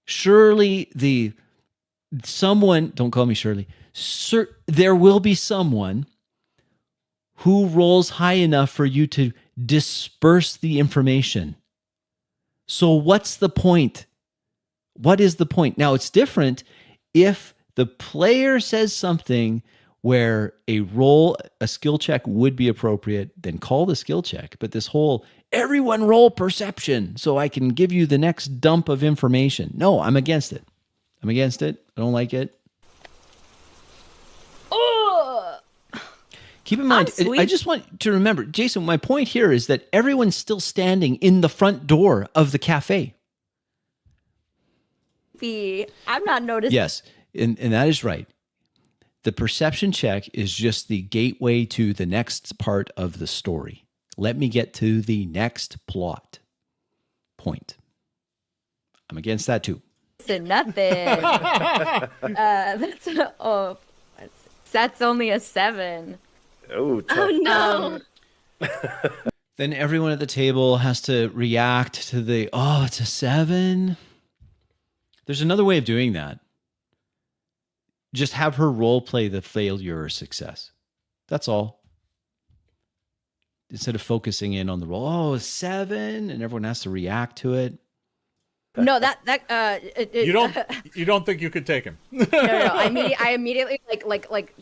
S1: Surely don't call me Shirley, there will be someone who rolls high enough for you to disperse the information. So what's the point? What is the point? Now, it's different if the player says something where a skill check would be appropriate, then call the skill check. But this whole, everyone roll perception so I can give you the next dump of information. No, I'm against it. I don't like it.
S7: Oh,
S1: Keep in mind, I just want to remember, Jason, my point here is that everyone's still standing in the front door of the cafe.
S7: I'm not noticing.
S1: Yes, and that is right. The perception check is just the gateway to the next part of the story. Let me get to the next plot point. I'm against that too.
S7: Nothing. That's only a 7.
S6: Oh, tough.
S4: Oh no.
S1: Then everyone at the table has to react to it's a 7. There's another way of doing that. Just have her role play the failure or success. That's all. Instead of focusing in on the roll, 7, and everyone has to react to it.
S7: No,
S2: You don't think you could take him?
S7: No. I immediately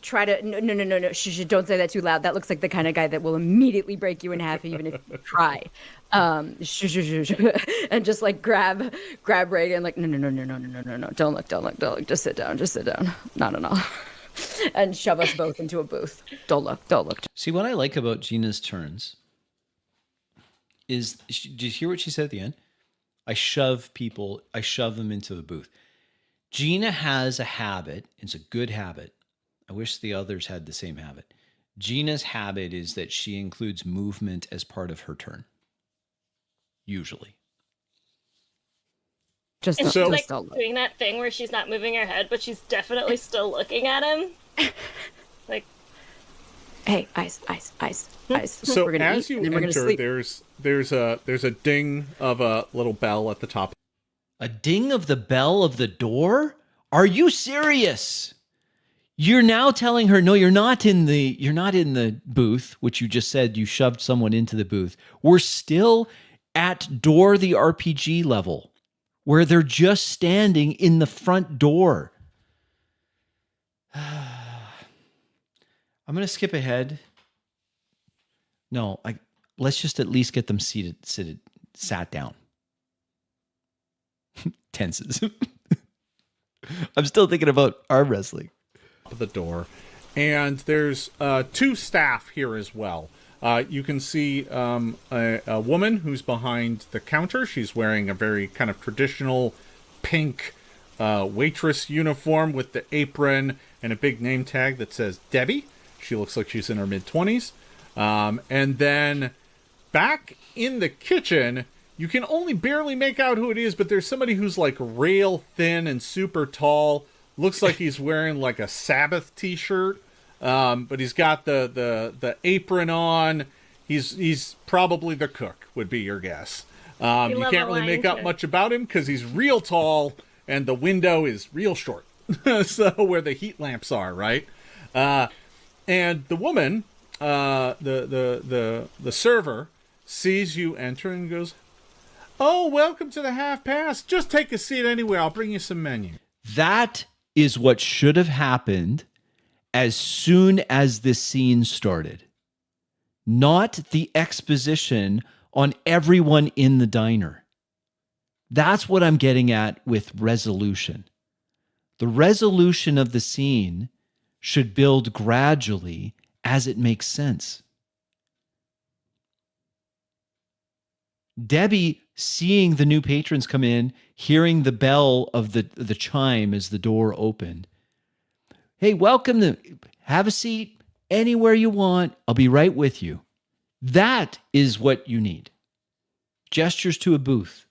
S7: try to no. Shh, don't say that too loud. That looks like the kind of guy that will immediately break you in half even if you try. Shh. And just like grab Reagan, like no. Don't look. Just sit down. No. And shove us both into a booth. Don't look.
S1: See, what I like about Gina's turns is, did you hear what she said at the end? I shove them into the booth. Gina has a habit. It's a good habit. I wish the others had the same habit. Gina's habit is that she includes movement as part of her turn. Usually.
S4: And she's like
S7: don't look.
S4: doing that thing where she's not moving her head, but she's definitely still looking at him. Like,
S7: hey, eyes.
S2: So
S7: we're gonna
S2: as
S7: eat,
S2: you
S7: and then we're gonna
S2: enter,
S7: sleep.
S2: there's a ding of a little bell at the top.
S1: A ding of the bell of the door? Are you serious? You're now telling her, no, you're not in the booth, which you just said you shoved someone into the booth. We're still at door the RPG level, where they're just standing in the front door. I'm going to skip ahead. No, let's just at least get them sat down. Tenses. I'm still thinking about arm wrestling.
S2: The door, and there's 2 staff here as well. You can see a woman who's behind the counter. She's wearing a very kind of traditional pink waitress uniform with the apron and a big name tag that says Debbie. She looks like she's in her mid-20s. And then back in the kitchen, you can only barely make out who it is, but there's somebody who's like rail thin and super tall. Looks like he's wearing like a Sabbath t-shirt, but he's got the apron on. He's probably the cook, would be your guess. You
S4: love
S2: can't
S4: a
S2: really make
S4: lion
S2: out
S4: too.
S2: much about him because he's real tall and the window is real short. So where the heat lamps are, right? And the woman, the server, sees you enter and goes, "Oh, welcome to the half past. Just take a seat anywhere. I'll bring you some menu."
S1: That is what should have happened as soon as this scene started. Not the exposition on everyone in the diner. That's what I'm getting at with resolution. The resolution of the scene should build gradually as it makes sense. Debbie, seeing the new patrons come in, hearing the bell of the chime as the door opened. "Hey, welcome to have a seat anywhere you want. I'll be right with you." That is what you need. Gestures to a booth.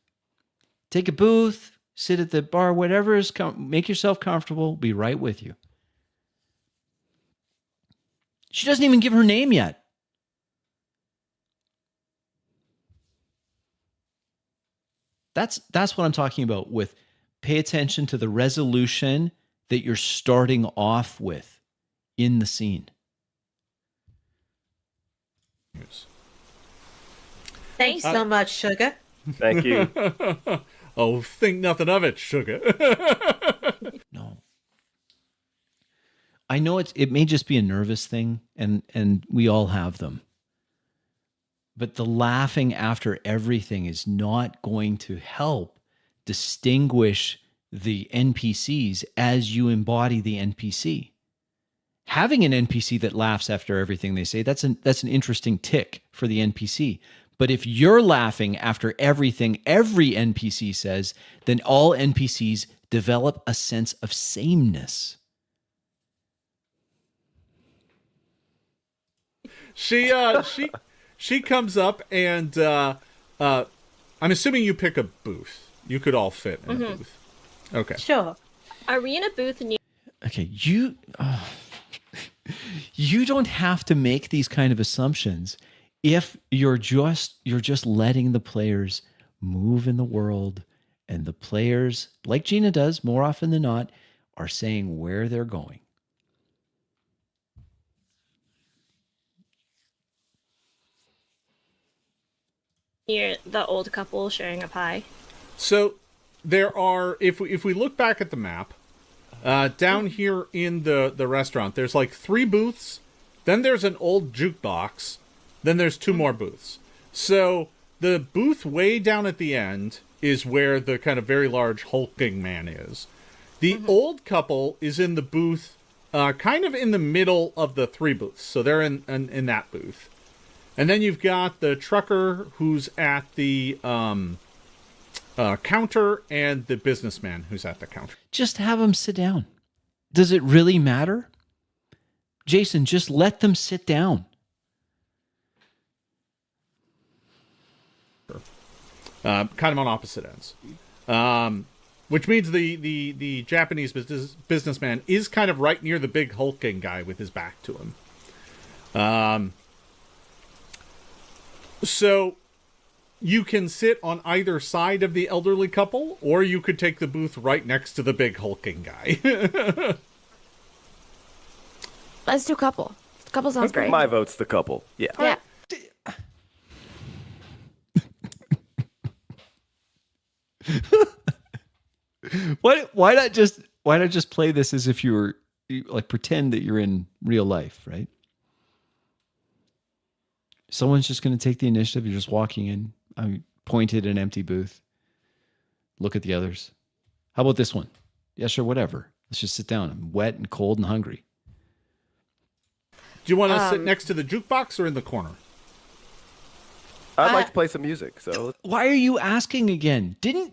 S1: Take a booth, sit at the bar, whatever is, make yourself comfortable, be right with you. She doesn't even give her name yet. That's what I'm talking about with pay attention to the resolution that you're starting off with in the scene.
S5: Thanks so much, Sugar.
S6: Thank you.
S2: Oh, think nothing of it, Sugar.
S1: No. I know it may just be a nervous thing, and we all have them. But the laughing after everything is not going to help distinguish the NPCs as you embody the NPC. Having an NPC that laughs after everything they say, that's an interesting tick for the NPC. But if you're laughing after everything every NPC says, then all NPCs develop a sense of sameness.
S2: She comes up and I'm assuming you pick a booth. You could all fit in a booth. Okay.
S5: Sure.
S4: Are we in a booth near?
S1: Okay, you don't have to make these kind of assumptions if you're just letting the players move in the world, and the players, like Gina does more often than not, are saying where they're going.
S4: Near the old couple sharing a pie.
S2: So there are, if we look back at the map, down here in the restaurant, there's like 3 booths. Then there's an old jukebox. Then there's 2 more booths. So the booth way down at the end is where the kind of very large hulking man is. The old couple is in the booth, kind of in the middle of the 3 booths. So they're in that booth. And then you've got the trucker who's at the counter, and the businessman who's at the counter.
S1: Just have them sit down. Does it really matter? Jason, just let them sit down.
S2: Kind of on opposite ends. Which means the Japanese businessman is kind of right near the big hulking guy with his back to him. So you can sit on either side of the elderly couple, or you could take the booth right next to the big hulking guy.
S7: Let's do couple. Couple sounds great.
S6: My vote's the couple. Yeah.
S7: Yeah.
S1: Why not just play this as if you were, like, pretend that you're in real life, right? Someone's just going to take the initiative. You're just walking in. I'm pointed at an empty booth. Look at the others. How about this one? Yeah, sure, whatever. Let's just sit down. I'm wet and cold and hungry.
S2: Do you want to sit next to the jukebox or in the corner?
S6: I'd like to play some music, so
S1: Why are you asking again? Wait,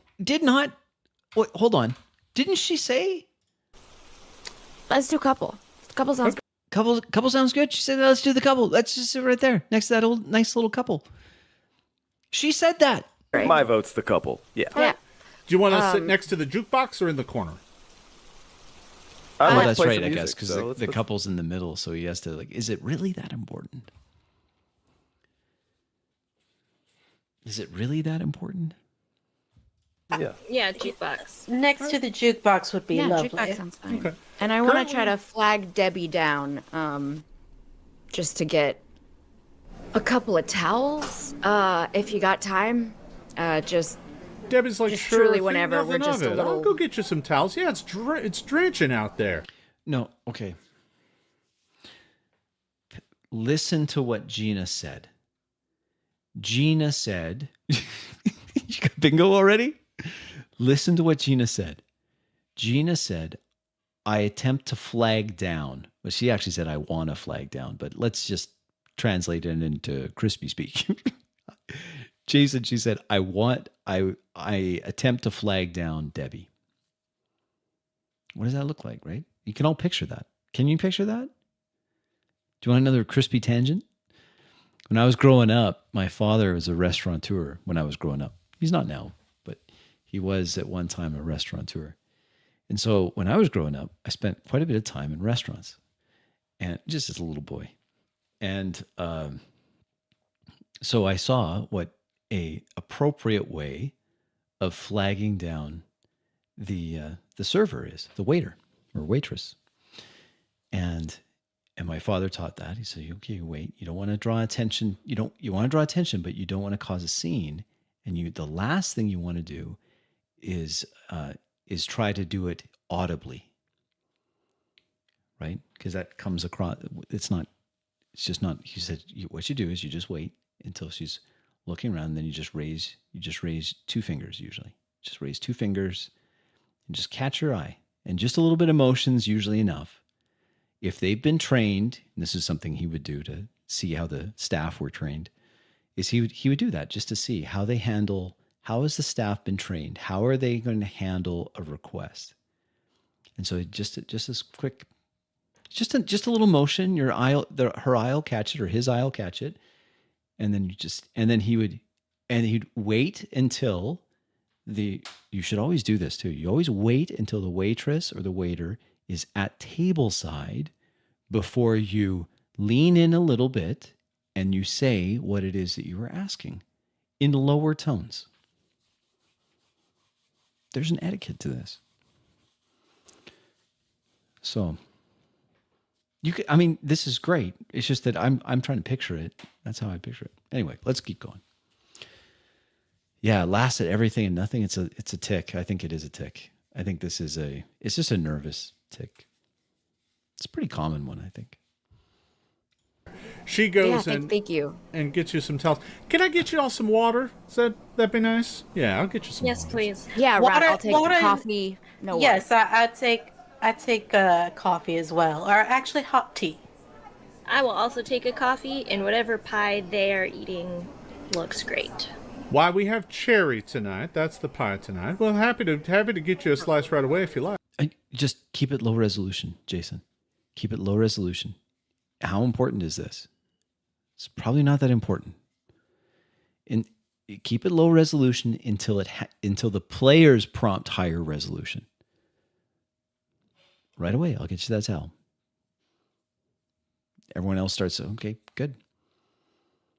S1: hold on. Didn't she say?
S7: Let's do couple. Couple sounds
S1: Couple sounds good. She said, let's do the couple. Let's just sit right there next to that old nice little couple. She said that.
S7: great.
S6: my vote's the couple. Yeah.
S7: Yeah.
S2: Do you want to sit next to the jukebox or in the corner?
S6: I'd
S1: Oh,
S6: like to
S1: that's
S6: play
S1: right,
S6: some
S1: I
S6: music,
S1: guess, because
S6: so
S1: the
S6: let's-
S1: couple's in the middle, so he has to, like, is it really that important? Is it really that important?
S6: Yeah.
S4: Yeah, jukebox.
S5: Next to the jukebox would be
S7: Yeah,
S5: lovely.
S7: jukebox sounds fine.
S2: Okay.
S7: And I want to try to flag Debbie down, just to get a couple of towels, if you got time. Just
S2: Debbie's like,
S7: Just
S2: sure,
S7: truly
S2: think
S7: whenever, we're
S2: nothing
S7: just
S2: of
S7: a
S2: it. I'll
S7: little-
S2: go get you some towels. Yeah, it's drenching out there.
S1: No, okay. Listen to what Gina said. Gina said, you got bingo already? Listen to what Gina said. Gina said, I attempt to flag down. Well, she actually said, I want to flag down, but let's just translate it into crispy speak. Jason, she said, I attempt to flag down Debbie. What does that look like, right? You can all picture that. Can you picture that? Do you want another crispy tangent? When I was growing up, my father was a restaurateur when I was growing up. He's not now, but he was at one time a restaurateur. And so when I was growing up, I spent quite a bit of time in restaurants, and just as a little boy. And so I saw what a appropriate way of flagging down the server is, the waiter or waitress. And my father taught that. He said, okay, wait, you don't want to draw attention. You want to draw attention, but you don't want to cause a scene. And the last thing you want to do is try to do it audibly. Right? Because that comes across, it's just not, he said, what you do is you just wait until she's looking around, and then you just raise 2 fingers usually. Just raise 2 fingers and just catch her eye. And just a little bit of motion is usually enough. If they've been trained, and this is something he would do to see how the staff were trained, is he would do that just to see how they handle, how has the staff been trained? How are they going to handle a request? And so just as quick, just a little motion, her eye will catch it, or his eye will catch it. And then he'd wait until you should always do this too. You always wait until the waitress or the waiter is at table side before you lean in a little bit and you say what it is that you were asking in lower tones. There's an etiquette to this. So this is great. It's just that I'm trying to picture it. That's how I picture it. Anyway, let's keep going. Yeah, last at everything and nothing. It's a tick. I think it is a tick. I think it's just a nervous tick. It's a pretty common one, I think.
S2: She goes
S7: thank you.
S2: and gets you some towels. Can I get you all some water? That'd be nice? Yeah, I'll get you some
S4: Yes,
S2: water.
S4: please.
S7: Yeah,
S5: Water-
S7: I'll take
S5: water-
S7: the coffee. No
S5: Yes, I'd take coffee as well, or actually hot tea.
S4: I will also take a coffee, and whatever pie they are eating looks great.
S2: Why, we have cherry tonight. That's the pie tonight. Well, happy to get you a slice right away if you like.
S1: Just keep it low resolution, Jason. Keep it low resolution. How important is this? It's probably not that important. And keep it low resolution until the players prompt higher resolution. Right away, I'll get you that towel. Everyone else starts, okay, good.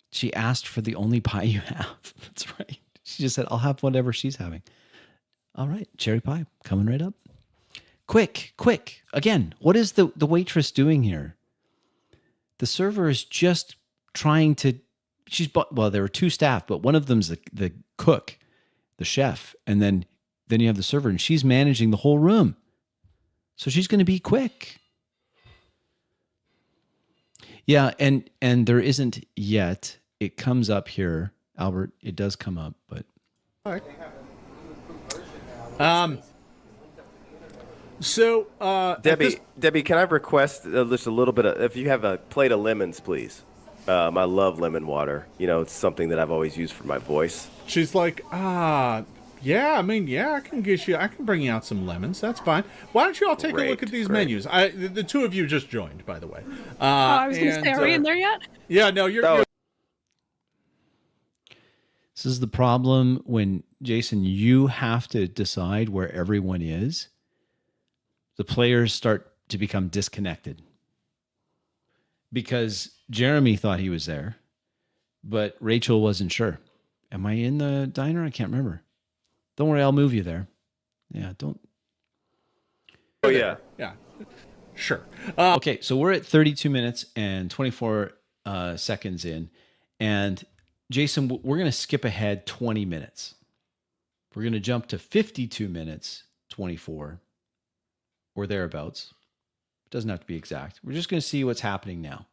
S1: She asked for the only pie you have. That's right. She just said, I'll have whatever she's having. All right, cherry pie, coming right up. Quick. Again, what is the waitress doing here? The server is just trying to, there are 2 staff, but one of them's the cook, the chef, and then you have the server, and she's managing the whole room. So she's going to be quick. Yeah, and there isn't yet. It comes up here, Albert. It does come up, but
S2: All right. So,
S6: Debbie, can I request just a little bit of, if you have a plate of lemons, please? I love lemon water. It's something that I've always used for my voice.
S2: she's like, yeah, I can bring you out some lemons. That's fine. Why don't you all take a look at these menus? The 2 of you just joined, by the way.
S3: I was going to say, are we in there yet?
S2: Yeah, no, you're
S1: this is the problem when, Jason, you have to decide where everyone is. The players start to become disconnected because Jeremy thought he was there, but Rachel wasn't sure. Am I in the diner? I can't remember. Don't worry, I'll move you there. Yeah, don't.
S6: Oh yeah.
S2: Yeah. Sure.
S1: Okay, so we're at 32 minutes and 24 seconds in. And Jason, we're going to skip ahead 20 minutes. We're going to jump to 52 minutes, 24, or thereabouts. It doesn't have to be exact. We're just going to see what's happening now.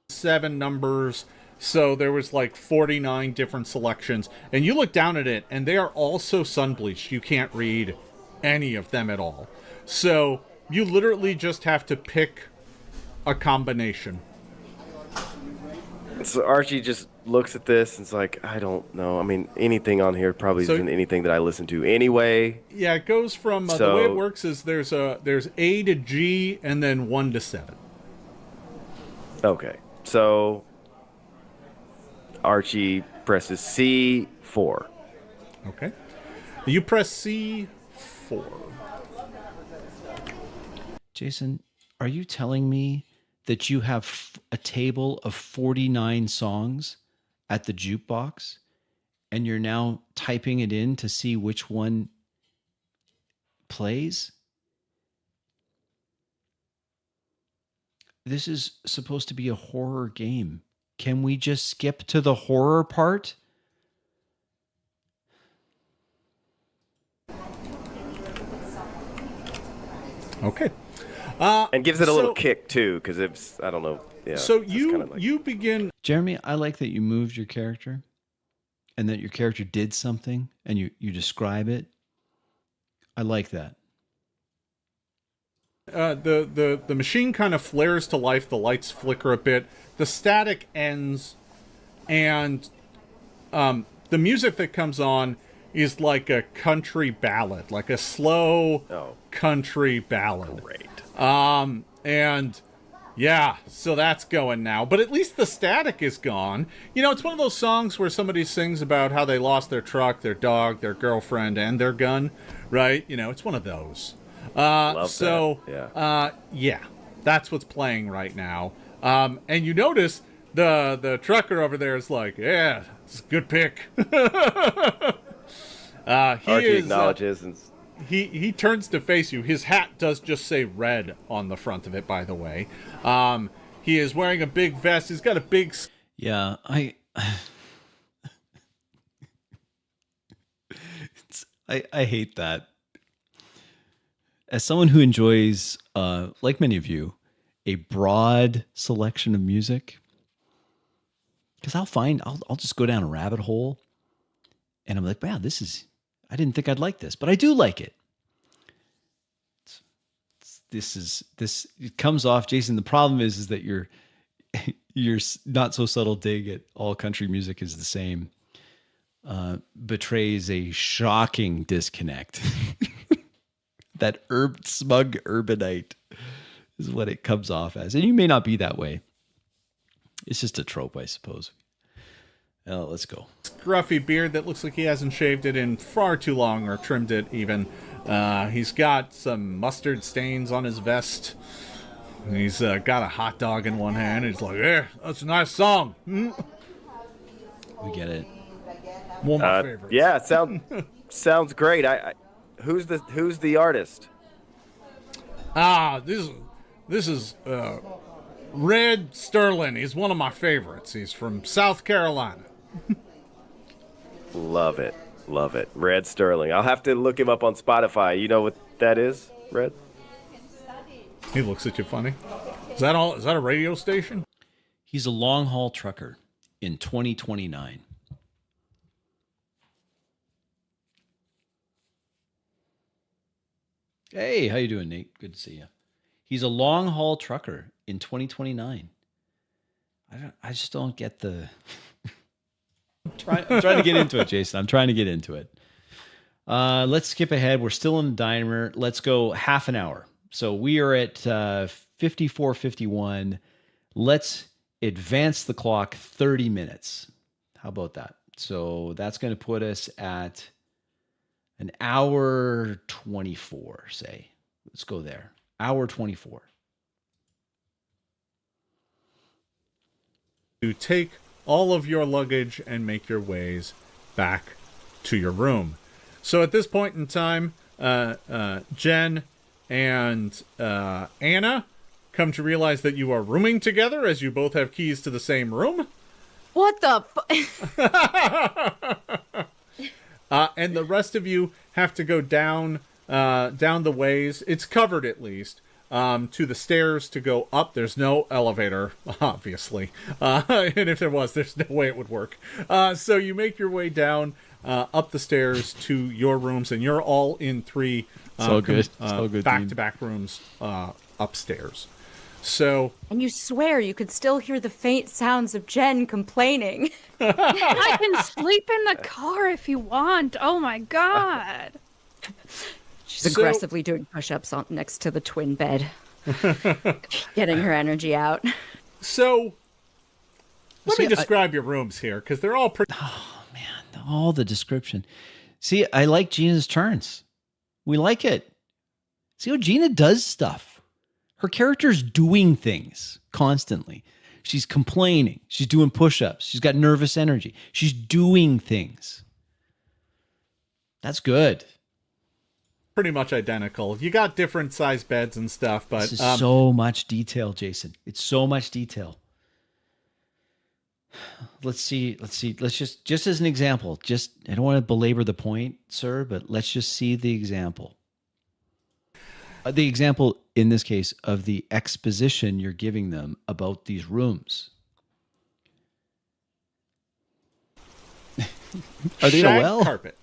S2: 7 numbers. So there was like 49 different selections. And you look down at it, and they are all so sun-bleached, you can't read any of them at all. So you literally just have to pick a combination.
S6: So Archie just looks at this and is like, I don't know. I mean, anything on here probably isn't anything that I listen to anyway.
S2: Yeah, it goes from the way it works is there's A to G and then 1 to 7.
S6: Okay, so Archie presses C4.
S2: Okay. You press C4.
S1: Jason, are you telling me that you have a table of 49 songs at the jukebox and you're now typing it in to see which one plays? This is supposed to be a horror game. Can we just skip to the horror part?
S2: Okay.
S6: And gives it a little kick too, because it's, I don't know. Yeah.
S2: So
S6: it's
S2: you
S6: kinda like,
S2: you begin.
S1: Jeremy, I like that you moved your character and that your character did something and you describe it. I like that.
S2: The machine kind of flares to life. The lights flicker a bit. The static ends, and the music that comes on is like a country ballad, like a slow country ballad.
S6: Great.
S2: And yeah, so that's going now. But at least the static is gone. You know, it's one of those songs where somebody sings about how they lost their truck, their dog, their girlfriend, and their gun, right? You know, it's one of those.
S6: Love that.
S2: Yeah, that's what's playing right now. And you notice the trucker over there is like, yeah, it's a good pick.
S6: Archie acknowledges and
S2: he turns to face you. His hat does just say red on the front of it, by the way. He is wearing a big vest. He's got a big...
S1: Yeah, I hate that. As someone who enjoys, like many of you, a broad selection of music, because I'll just go down a rabbit hole, and I'm like, wow, I didn't think I'd like this, but I do like it. It comes off, Jason. The problem is that your not so subtle dig at all country music is the same. Betrays a shocking disconnect. That smug urbanite is what it comes off as. And you may not be that way. It's just a trope, I suppose. Well, let's go.
S2: Scruffy beard that looks like he hasn't shaved it in far too long, or trimmed it even. He's got some mustard stains on his vest. He's got a hot dog in one hand. He's like, yeah, that's a nice song.
S1: We get it.
S2: One of my favorites.
S6: Yeah, sounds great. Who's the artist?
S2: This is Red Sterling. He's one of my favorites. He's from South Carolina.
S6: Love it. Red Sterling. I'll have to look him up on Spotify. You know what that is, Red?
S2: He looks at you funny. Is that a radio station?
S1: He's a long haul trucker in 2029. Hey, how you doing, Nate? Good to see you. He's a long haul trucker in 2029. I just don't get the... I'm trying to get into it, Jason. I'm trying to get into it. Let's skip ahead. We're still in the diner. Let's go half an hour. So we are at 54:51. Let's advance the clock 30 minutes. How about that? So that's going to put us at an hour 24, say. Let's go there. Hour 24.
S2: to take all of your luggage and make your ways back to your room. So at this point in time, Jen and Anna come to realize that you are rooming together as you both have keys to the same room.
S7: What the
S2: And the rest of you have to go down the ways. It's covered at least. To the stairs to go up. There's no elevator, obviously. And if there was, there's no way it would work. So you make your way down up the stairs to your rooms, and you're all in three back-to-back rooms upstairs. So,
S7: And you swear you could still hear the faint sounds of Jen complaining.
S3: I can sleep in the car if you want. Oh my god.
S7: She's aggressively doing push-ups next to the twin bed. Getting her energy out.
S2: So, let me describe your rooms here, because they're all pretty...
S1: Oh, man, all the description. See, I like Gina's turns. We like it. See how Gina does stuff. Her character's doing things constantly. She's complaining. She's doing push-ups. She's got nervous energy. She's doing things. That's good.
S2: Pretty much identical. You got different size beds and stuff, but...
S1: This is so much detail, Jason. It's so much detail. Let's see. Let's just as an example, I don't want to belabor the point, sir, but let's just see the example. The example, in this case, of the exposition you're giving them about these rooms. Are they
S2: Shag
S1: well?
S2: carpet.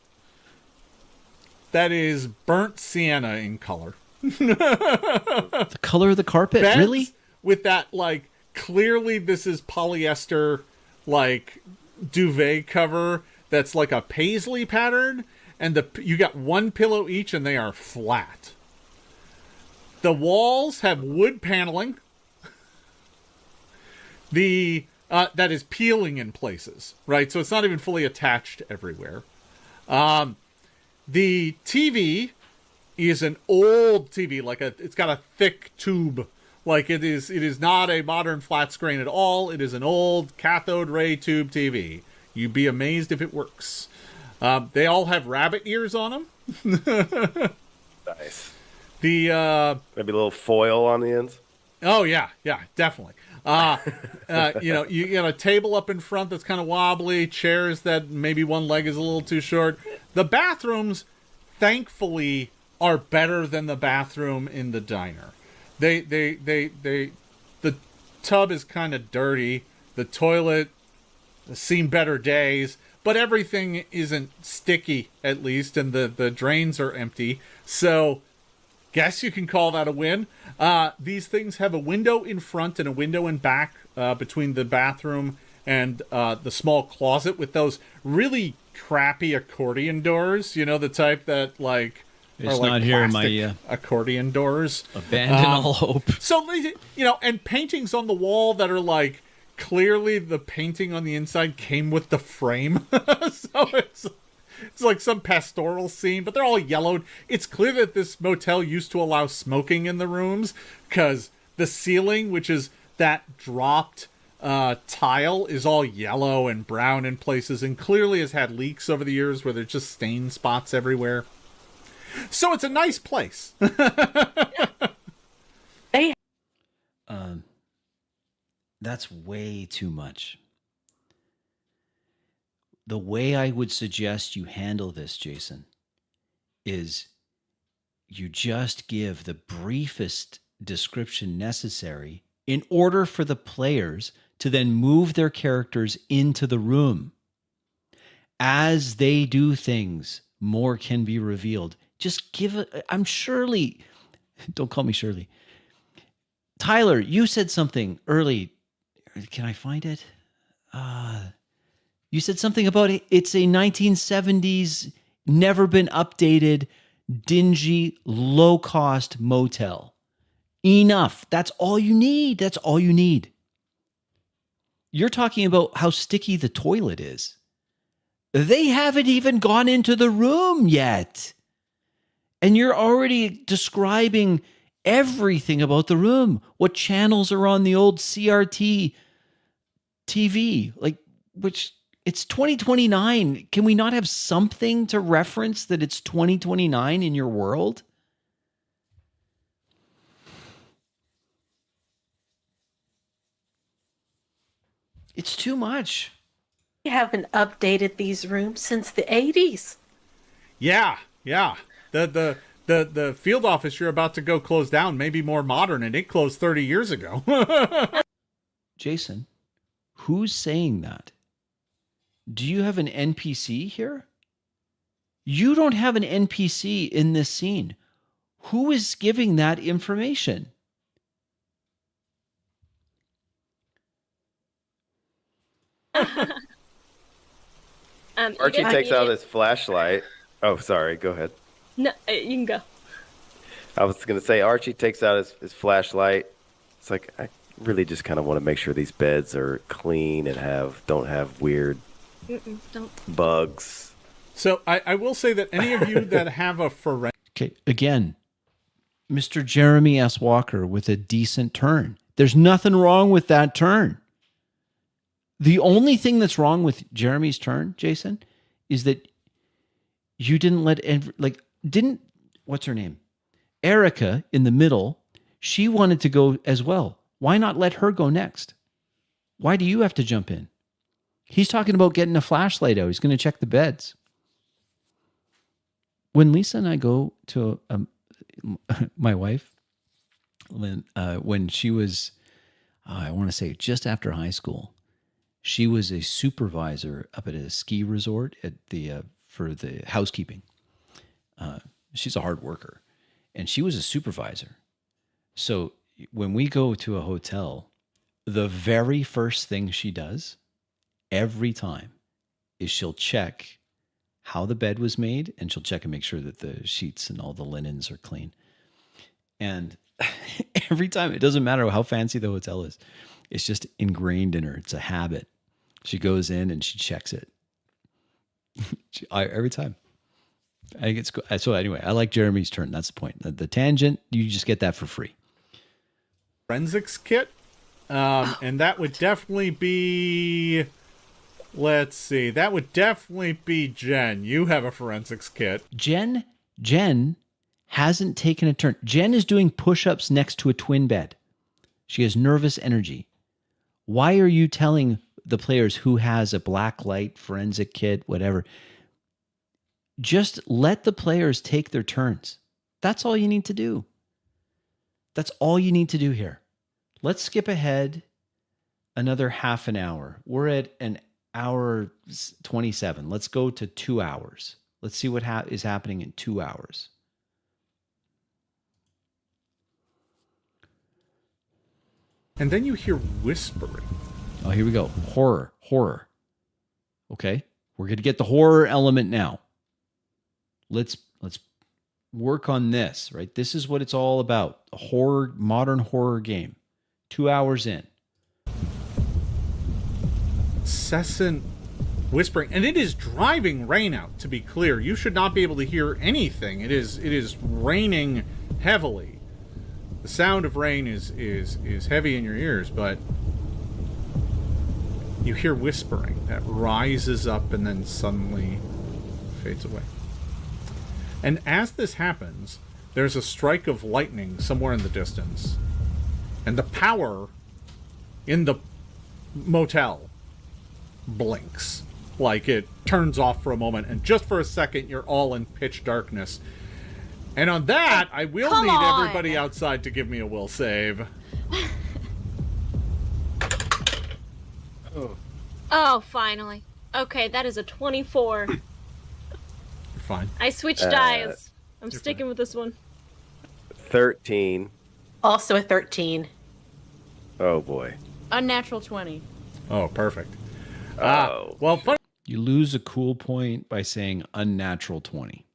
S2: That is burnt sienna in color.
S1: The color of the carpet?
S2: Beds
S1: Really?
S2: With that, like, clearly this is polyester, like, duvet cover that's like a paisley pattern, and you got one pillow each, and they are flat. The walls have wood paneling. That is peeling in places, right? So it's not even fully attached everywhere. The TV is an old TV, it's got a thick tube. Like it is not a modern flat screen at all. It is an old cathode ray tube TV. You'd be amazed if it works. They all have rabbit ears on them.
S6: Nice.
S2: Maybe a
S6: little foil on the ends.
S2: Oh yeah, definitely. You got a table up in front that's kind of wobbly, chairs that maybe one leg is a little too short. The bathrooms, thankfully, are better than the bathroom in the diner. The tub is kind of dirty. The toilet has seen better days, but everything isn't sticky, at least, and the drains are empty. So, guess you can call that a win. These things have a window in front and a window in back between the bathroom and the small closet with those really crappy accordion doors. You know, the type that, like...
S1: It's
S2: like
S1: not here in my
S2: accordion doors.
S1: Abandon all hope.
S2: So, and paintings on the wall that are like clearly the painting on the inside came with the frame. So it's like some pastoral scene, but they're all yellowed. It's clear that this motel used to allow smoking in the rooms because the ceiling, which is that dropped tile, is all yellow and brown in places and clearly has had leaks over the years where there's just stain spots everywhere. So it's a nice place.
S1: That's way too much. The way I would suggest you handle this, Jason, is you just give the briefest description necessary in order for the players to then move their characters into the room. As they do things, more can be revealed. Just I'm Shirley. Don't call me Shirley. Tyler, you said something early. Can I find it? You said something about it's a 1970s, never been updated, dingy, low-cost motel. Enough. That's all you need. That's all you need. You're talking about how sticky the toilet is. They haven't even gone into the room yet. And you're already describing everything about the room. What channels are on the old CRT TV, like, which it's 2029. Can we not have something to reference that it's 2029 in your world? It's too much.
S5: We haven't updated these rooms since the 80s.
S2: Yeah. The field office you're about to go close down may be more modern, and it closed 30 years ago.
S1: Jason, who's saying that? Do you have an NPC here? You don't have an NPC in this scene. Who is giving that information?
S6: Archie takes out his flashlight. Oh, sorry. Go ahead.
S4: No, you can go.
S6: I was going to say, Archie takes out his flashlight. It's like, I really just kind of want to make sure these beds are clean and don't have weird
S4: Don't.
S6: bugs.
S2: So I will say that any of you that have a forensic...
S1: Okay, again, Mr. Jeremy S. Walker with a decent turn. There's nothing wrong with that turn. The only thing that's wrong with Jeremy's turn, Jason, is that you didn't what's her name? Erica in the middle, she wanted to go as well. Why not let her go next? Why do you have to jump in? He's talking about getting a flashlight out. He's going to check the beds. When Lisa and I go to my wife, when she was, I want to say just after high school, she was a supervisor up at a ski resort at for the housekeeping. She's a hard worker, and she was a supervisor. So when we go to a hotel, the very first thing she does every time is she'll check how the bed was made, and she'll check and make sure that the sheets and all the linens are clean. And every time, it doesn't matter how fancy the hotel is, it's just ingrained in her. It's a habit. She goes in and she checks it. Every time. I think so anyway, I like Jeremy's turn. That's the point. The tangent, you just get that for free.
S2: forensics kit. And that would definitely be... Let's see. That would definitely be Jen. You have a forensics kit.
S1: Jen hasn't taken a turn. Jen is doing push-ups next to a twin bed. She has nervous energy. Why are you telling the players who has a black light forensic kit, whatever? Just let the players take their turns. That's all you need to do. That's all you need to do here. Let's skip ahead another half an hour. We're at an hour 27. Let's go to 2 hours. Let's see what is happening in 2 hours.
S2: And then you hear whispering.
S1: Oh, here we go. Horror. Okay, we're going to get the horror element now. Let's work on this, right? This is what it's all about. A horror, modern horror game. 2 hours in.
S2: Incessant whispering, and it is driving rain out, to be clear. You should not be able to hear anything. It is raining heavily. The sound of rain is heavy in your ears, but you hear whispering that rises up and then suddenly fades away. And as this happens, there's a strike of lightning somewhere in the distance, and the power in the motel blinks. Like it turns off for a moment, and just for a second you're all in pitch darkness. And on that, I will need everybody outside to give me a will save.
S4: Oh, finally. Okay, that is a 24.
S2: You're fine.
S4: I switched dies. I'm sticking with this one.
S6: 13.
S5: Also a 13.
S6: Oh, boy.
S7: Unnatural 20.
S2: Oh, perfect.
S6: Oh.
S2: Funny
S1: You lose a cool point by saying unnatural 20.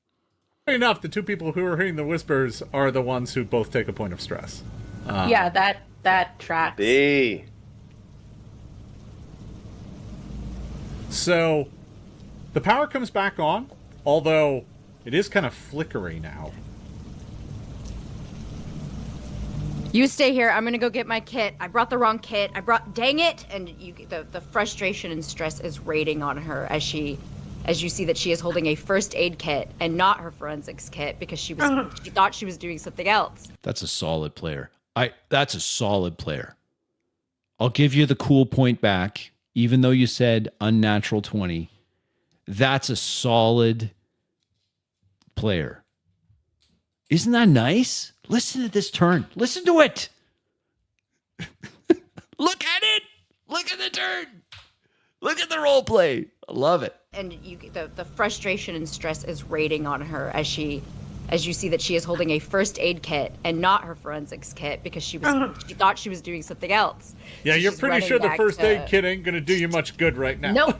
S2: enough, the two people who are hearing the whispers are the ones who both take a point of stress.
S5: Yeah, that tracks.
S6: B.
S2: So, the power comes back on, although it is kind of flickery now.
S7: You stay here. I'm gonna go get my kit. I brought the wrong kit. Dang it! And the frustration and stress is rating on her as you see that she is holding a first aid kit and not her forensics kit because she thought she was doing something else.
S1: That's a solid player. That's a solid player. I'll give you the cool point back, even though you said unnatural 20. That's a solid player. Isn't that nice? Listen to this turn. Listen to it. Look at it. Look at the turn. Look at the role play. I love it.
S7: And the frustration and stress is rating on her as you see that she is holding a first aid kit and not her forensics kit because she thought she was doing something else.
S2: Yeah,
S7: So
S2: you're
S7: she's
S2: pretty
S7: running
S2: sure the
S7: back
S2: first
S7: to-
S2: aid kit ain't gonna do you much good right now.
S7: Nope,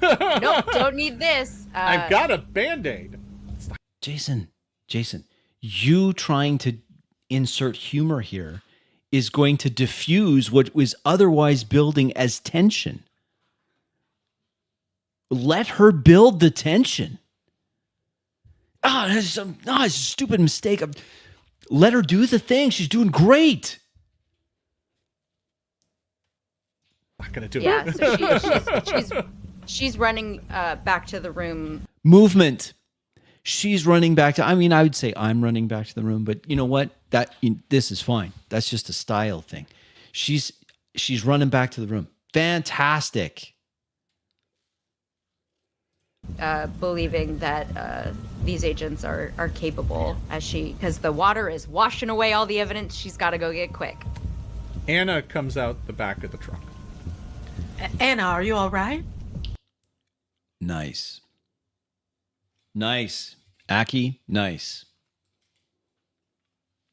S7: don't need this.
S2: I've got a Band-Aid.
S1: Jason, you trying to insert humor here is going to diffuse what was otherwise building as tension. Let her build the tension. It's a stupid mistake. Let her do the thing. She's doing great.
S2: Not gonna do
S7: Yeah,
S2: it.
S7: so she's running back to the room.
S1: Movement. She's running back to, I would say I'm running back to the room, but you know what? This is fine. That's just a style thing. She's running back to the room. Fantastic.
S7: Believing that these agents are capable because the water is washing away all the evidence. She's got to go get quick.
S2: Anna comes out the back of the truck.
S5: Anna, are you all right?
S1: Nice. Aki, nice.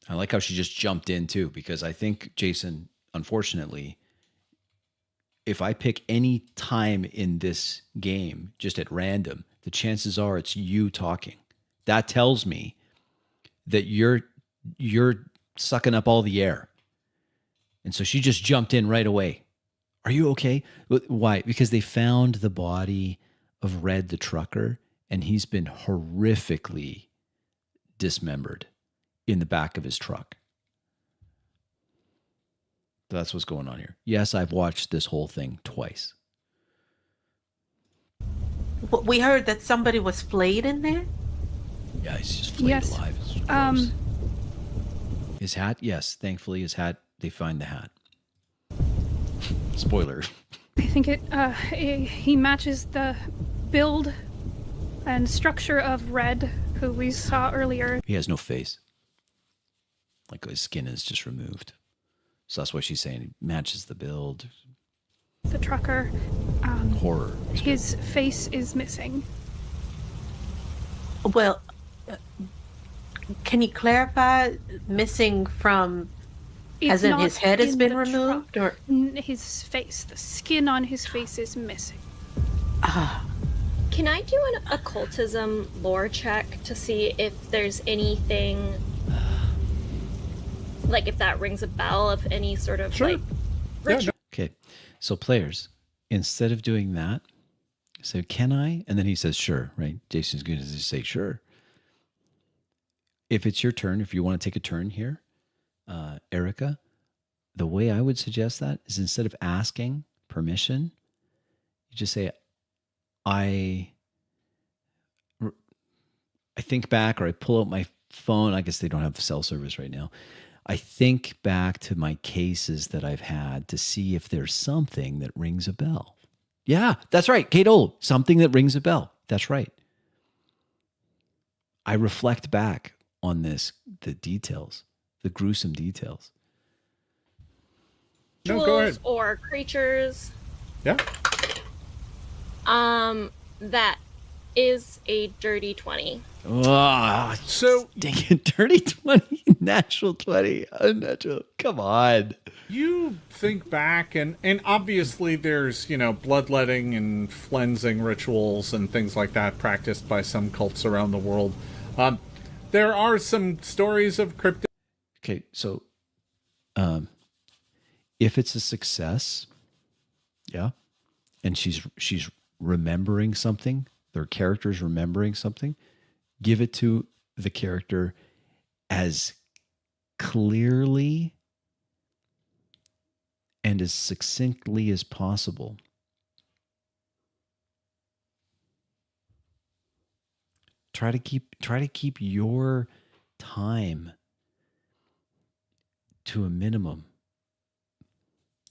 S1: I like how she just jumped in too, because I think, Jason, unfortunately, if I pick any time in this game just at random, the chances are it's you talking. That tells me that you're sucking up all the air. And so she just jumped in right away. Are you okay? Why? Because they found the body of Red the trucker, and he's been horrifically dismembered in the back of his truck. That's what's going on here. Yes, I've watched this whole thing twice.
S5: We heard that somebody was flayed in there.
S1: Yeah, he's just flayed
S3: Yes.
S1: alive. It's gross. His hat, yes. Thankfully, his hat, they find the hat. Spoiler.
S3: I think he matches the build and structure of Red, who we saw earlier.
S1: He has no face. Like his skin is just removed. So that's why she's saying he matches the build.
S3: The trucker.
S1: Horror.
S3: His face is missing.
S5: Well, can you clarify missing from, as in
S3: not
S5: his head has
S3: in
S5: been
S3: the
S5: removed,
S3: truck.
S5: or?
S3: His face, the skin on his face is missing.
S4: Can I do an occultism lore check to see if there's anything, like if that rings a bell of any sort of
S2: Sure.
S4: like
S2: Yeah,
S4: ritual?
S1: Okay. So players, instead of doing that, say, can I? And then he says, sure, right? Jason's going to just say, sure. If it's your turn, if you want to take a turn here, Erica, the way I would suggest that is instead of asking permission, you just say, I think back, or I pull out my phone. I guess they don't have cell service right now. I think back to my cases that I've had to see if there's something that rings a bell. Yeah, that's right. Kate Old, something that rings a bell. That's right. I reflect back on this, the details, the gruesome details.
S2: No, go ahead.
S4: Tools or creatures.
S2: Yeah.
S4: That is a dirty 20.
S1: Ah,
S2: So
S1: dang it, dirty 20, natural 20, unnatural. Come on.
S2: you think back, and obviously there's, bloodletting and cleansing rituals and things like that practiced by some cults around the world. There are some stories of cryptic.
S1: Okay, so if it's a success, yeah, and she's remembering something, their character's remembering something, give it to the character as clearly and as succinctly as possible. Try to keep your time to a minimum.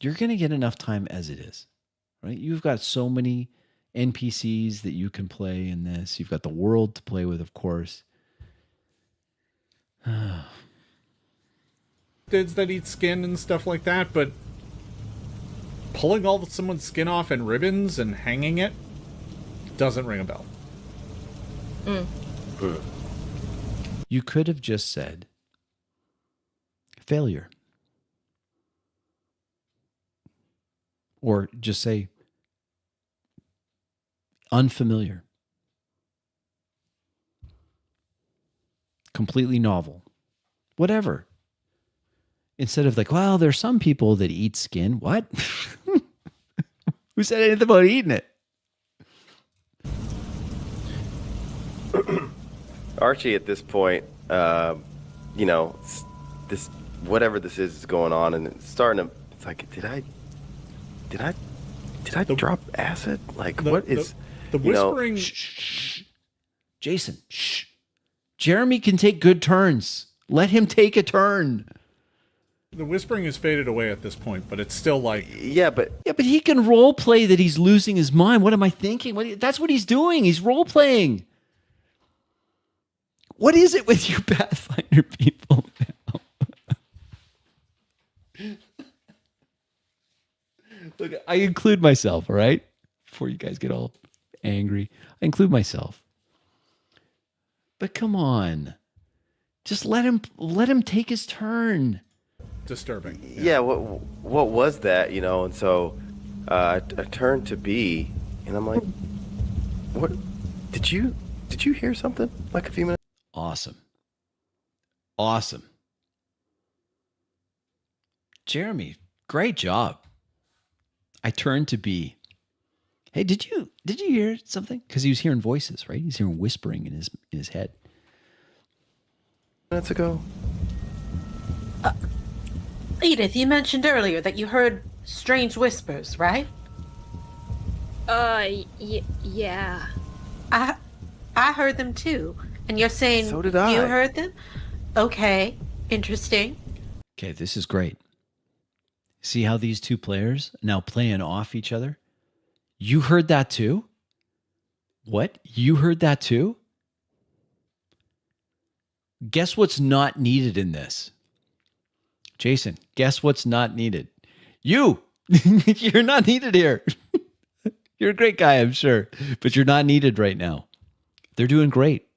S1: You're going to get enough time as it is, right? You've got so many NPCs that you can play in this. You've got the world to play with, of course.
S2: Kids that eat skin and stuff like that, but pulling all someone's skin off in ribbons and hanging it doesn't ring a bell.
S1: You could have just said failure. Or just say unfamiliar. Completely novel. Whatever. Instead of like, well, there's some people that eat skin. What? Who said anything about eating it?
S6: Archie, at this point, this whatever this is going on, and it's starting to. It's like, did I drop acid? Like, what is
S2: the whispering?
S1: Shh. Jason, shh. Jeremy can take good turns. Let him take a turn.
S2: The whispering has faded away at this point, but it's still like...
S6: Yeah, but
S1: he can role play that he's losing his mind. What am I thinking? That's what he's doing. He's role playing. What is it with you Pathfinder people now? Look, I include myself, all right? Before you guys get all angry. I include myself. But come on. Just let him take his turn.
S2: Disturbing.
S6: Yeah, what was that, And so I turned to B, and I'm like, what? Did you hear something like a few minutes?
S1: Awesome. Jeremy, great job. I turned to B. Hey, did you hear something? Because he was hearing voices, right? He's hearing whispering in his head.
S6: Minutes ago.
S5: Edith, you mentioned earlier that you heard strange whispers, right?
S4: Yeah.
S5: I heard them too. And you're saying
S6: So did I.
S5: you heard them? Okay, interesting.
S1: Okay, this is great. See how these two players are now playing off each other? You heard that too? What? You heard that too? Guess what's not needed in this? Jason, guess what's not needed? You! You're not needed here. You're a great guy, I'm sure, but you're not needed right now. They're doing great.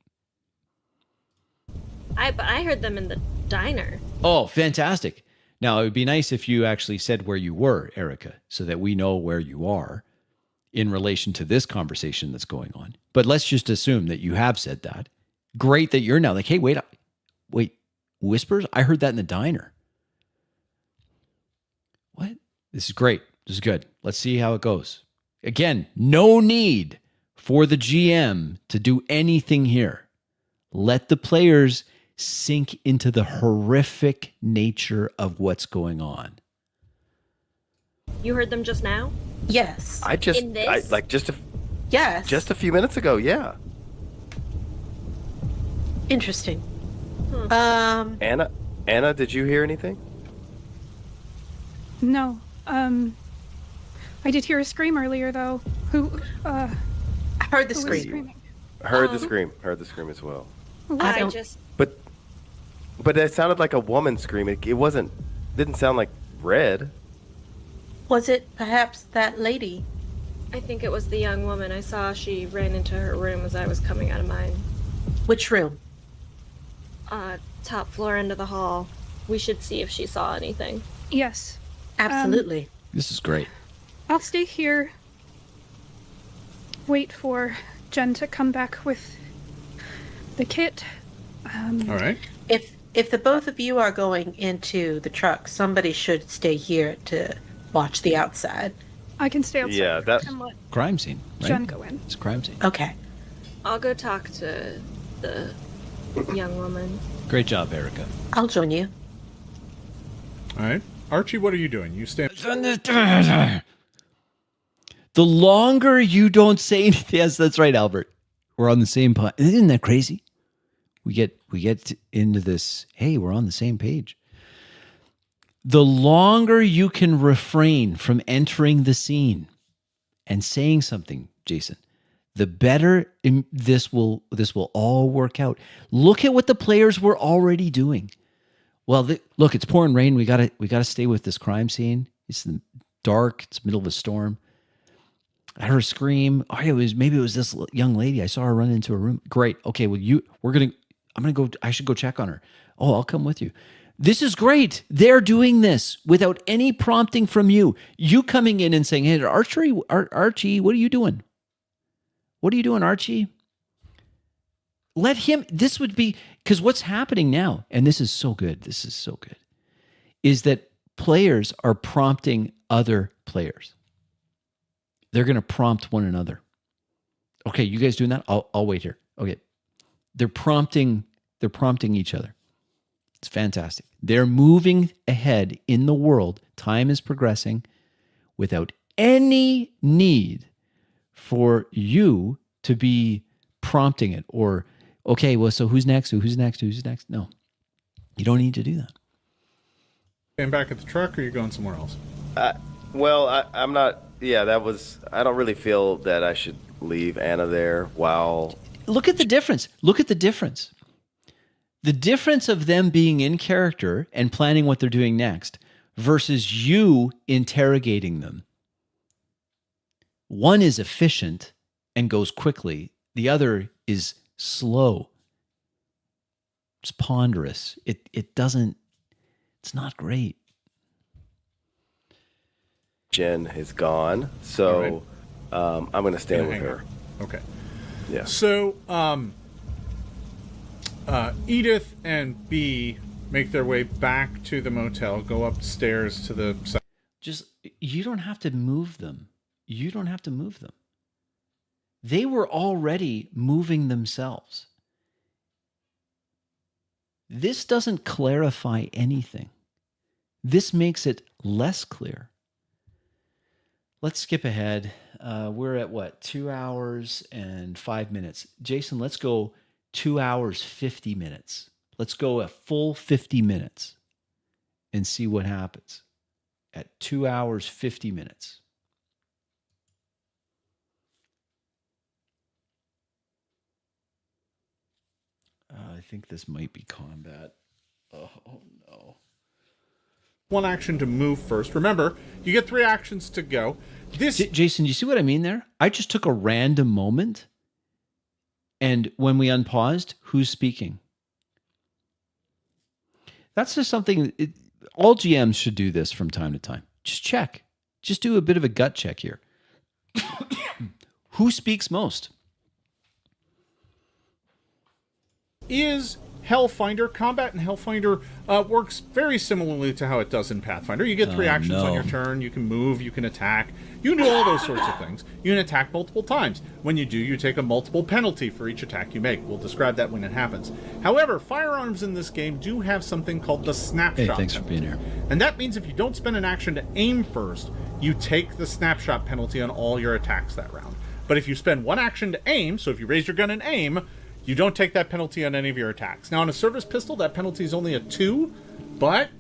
S4: I heard them in the diner.
S1: Oh, fantastic. Now, it would be nice if you actually said where you were, Erica, so that we know where you are in relation to this conversation that's going on. But let's just assume that you have said that. Great that you're now like, hey, wait, whispers? I heard that in the diner. What? This is great. This is good. Let's see how it goes. Again, no need for the GM to do anything here. Let the players sink into the horrific nature of what's going on.
S4: You heard them just now?
S5: Yes.
S4: In this?
S5: Yes.
S6: Just a few minutes ago, yeah.
S5: Interesting.
S6: Anna, did you hear anything?
S3: No. I did hear a scream earlier, though.
S5: I heard the
S3: Who was
S5: scream.
S3: screaming?
S6: Heard the scream as well.
S5: I
S4: I
S5: don't-
S4: just
S6: But it sounded like a woman scream. It didn't sound like Red.
S5: Was it perhaps that lady?
S4: I think it was the young woman. I saw she ran into her room as I was coming out of mine.
S5: Which room?
S4: Top floor end of the hall. We should see if she saw anything.
S3: Yes.
S5: Absolutely.
S1: This is great.
S3: I'll stay here. Wait for Jen to come back with the kit.
S2: All right.
S5: If the both of you are going into the truck, somebody should stay here to watch the outside.
S3: I can stay outside
S6: Yeah, that-
S3: and let
S1: Crime scene, right?
S3: Jen go in.
S1: It's a crime scene.
S5: Okay.
S4: I'll go talk to the young woman.
S1: Great job, Erica.
S5: I'll join you.
S2: All right. Archie, what are you doing? You stand.
S1: The longer you don't say anything, yes, that's right, Albert. We're on the same page. Isn't that crazy? We get into this. Hey, we're on the same page. The longer you can refrain from entering the scene and saying something, Jason, the better this will all work out. Look at what the players were already doing. Well, look, it's pouring rain. We gotta stay with this crime scene. It's dark. It's middle of a storm. I heard her scream. Oh, maybe it was this young lady. I saw her run into a room. Great. Okay, well, I'm gonna go. I should go check on her. Oh, I'll come with you. This is great. They're doing this without any prompting from you. You coming in and saying, "Hey, Archie, what are you doing? What are you doing, Archie?" Let him. This would be because what's happening now, and this is so good. This is so good, is that players are prompting other players. They're going to prompt one another. Okay, you guys doing that? I'll wait here. Okay, they're prompting each other. It's fantastic. They're moving ahead in the world. Time is progressing without any need for you to be prompting it or, okay, well, so who's next? Who's next? Who's next? No, you don't need to do that.
S2: Stand back at the truck, or you're going somewhere else?
S6: I'm not. Yeah, that was. I don't really feel that I should leave Anna there while.
S1: Look at the difference. Look at the difference. The difference of them being in character and planning what they're doing next versus you interrogating them. One is efficient and goes quickly. The other is slow. It's ponderous. It's not great.
S6: Jen is gone, so I'm going to stand with her.
S2: Okay.
S6: Yeah.
S2: So, Edith and B make their way back to the motel, go upstairs to the...
S1: You don't have to move them. You don't have to move them. They were already moving themselves. This doesn't clarify anything. This makes it less clear. Let's skip ahead. We're at what? 2 hours and 5 minutes. Jason, let's go 2 hours, 50 minutes. Let's go a full 50 minutes and see what happens at 2 hours, 50 minutes. I think this might be combat. Oh, no.
S2: One action to move first. Remember, you get 3 actions to go.
S1: Jason, you see what I mean there? I just took a random moment, and when we unpaused, who's speaking? That's just something... all GMs should do this from time to time. Just check. Just do a bit of a gut check here. Who speaks most?
S2: Is Hellfinder. Combat in Hellfinder works very similarly to how it does in Pathfinder. You get 3 actions on your turn. You can move, you can attack. You can do all those sorts of things. You can attack multiple times. When you do, you take a multiple penalty for each attack you make. We'll describe that when it happens. However, firearms in this game do have something called the snapshot.
S1: Hey, thanks for being here.
S2: And that means if you don't spend an action to aim first, you take the snapshot penalty on all your attacks that round. But if you spend 1 action to aim, so if you raise your gun and aim, you don't take that penalty on any of your attacks. Now, on a service pistol, that penalty is only a 2, but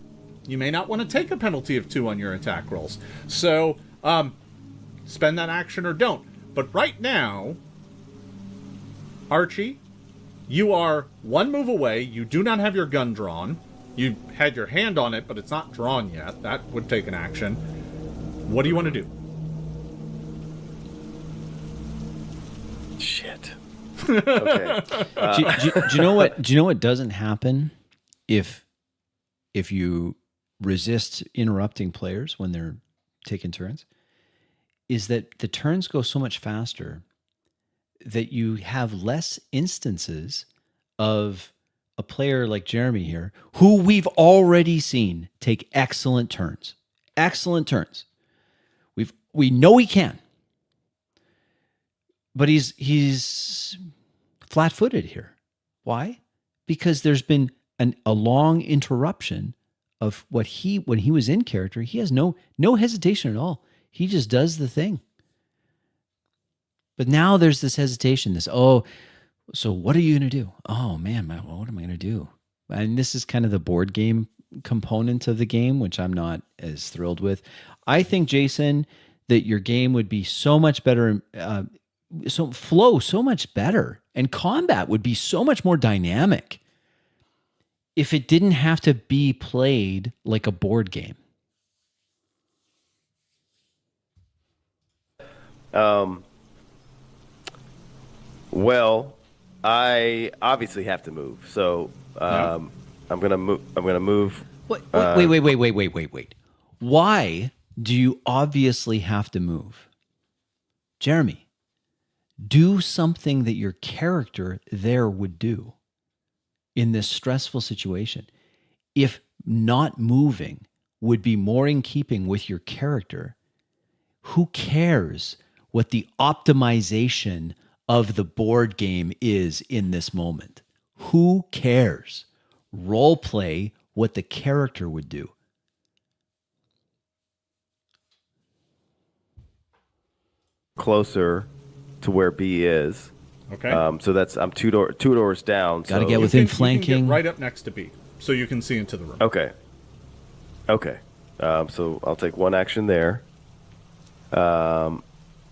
S2: you may not want to take a penalty of 2 on your attack rolls. So, spend that action or don't. But right now, Archie, you are 1 move away. You do not have your gun drawn. You had your hand on it, but it's not drawn yet. That would take an action. What do you want to do?
S6: Shit. Okay.
S1: Do you know what? Do you know what doesn't happen if you resist interrupting players when they're taking turns? Is that the turns go so much faster that you have less instances of a player like Jeremy here, who we've already seen take excellent turns. Excellent turns. We know he can. But he's flat-footed here. Why? Because there's been a long interruption of what when he was in character, he has no hesitation at all. He just does the thing. But now there's this hesitation, so what are you going to do? Oh man, what am I going to do? And this is kind of the board game component of the game, which I'm not as thrilled with. I think, Jason, that your game would be so much better, so much better, and combat would be so much more dynamic if it didn't have to be played like a board game.
S6: Well, I obviously have to move, so I'm gonna move.
S1: Wait. Why do you obviously have to move? Jeremy, do something that your character there would do in this stressful situation. If not moving would be more in keeping with your character, who cares what the optimization of the board game is in this moment? Who cares? Role play what the character would do.
S6: Closer to where B is.
S2: Okay.
S6: So I'm two doors down.
S1: Got to
S6: so
S1: get within
S2: You can
S1: flanking.
S2: get right up next to B, so you can see into the room.
S6: Okay. So I'll take one action there.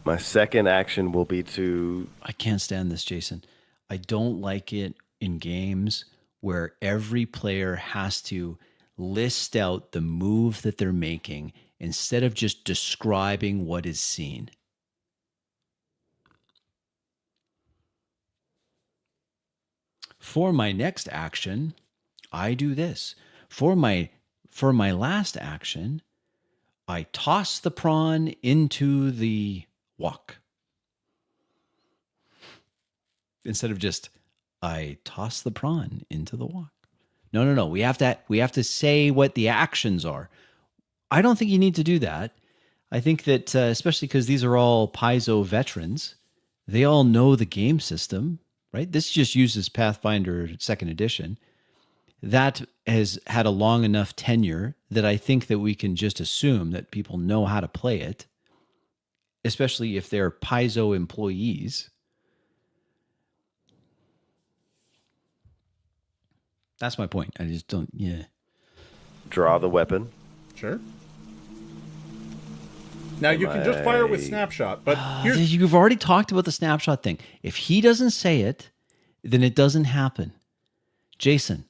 S6: My second action will be to...
S1: I can't stand this, Jason. I don't like it in games where every player has to list out the move that they're making instead of just describing what is seen. For my next action, I do this. For my last action, I toss the prawn into the walk. Instead of just, I toss the prawn into the walk. No. We have to say what the actions are. I don't think you need to do that. I think that, especially because these are all Paizo veterans, they all know the game system, right? This just uses Pathfinder 2nd edition. That has had a long enough tenure that I think that we can just assume that people know how to play it, especially if they're Paizo employees. That's my point. I just don't,
S6: Draw the weapon.
S2: Sure. Now you can just fire with snapshot, but here's...
S1: You've already talked about the snapshot thing. If he doesn't say it, then it doesn't happen. Jason,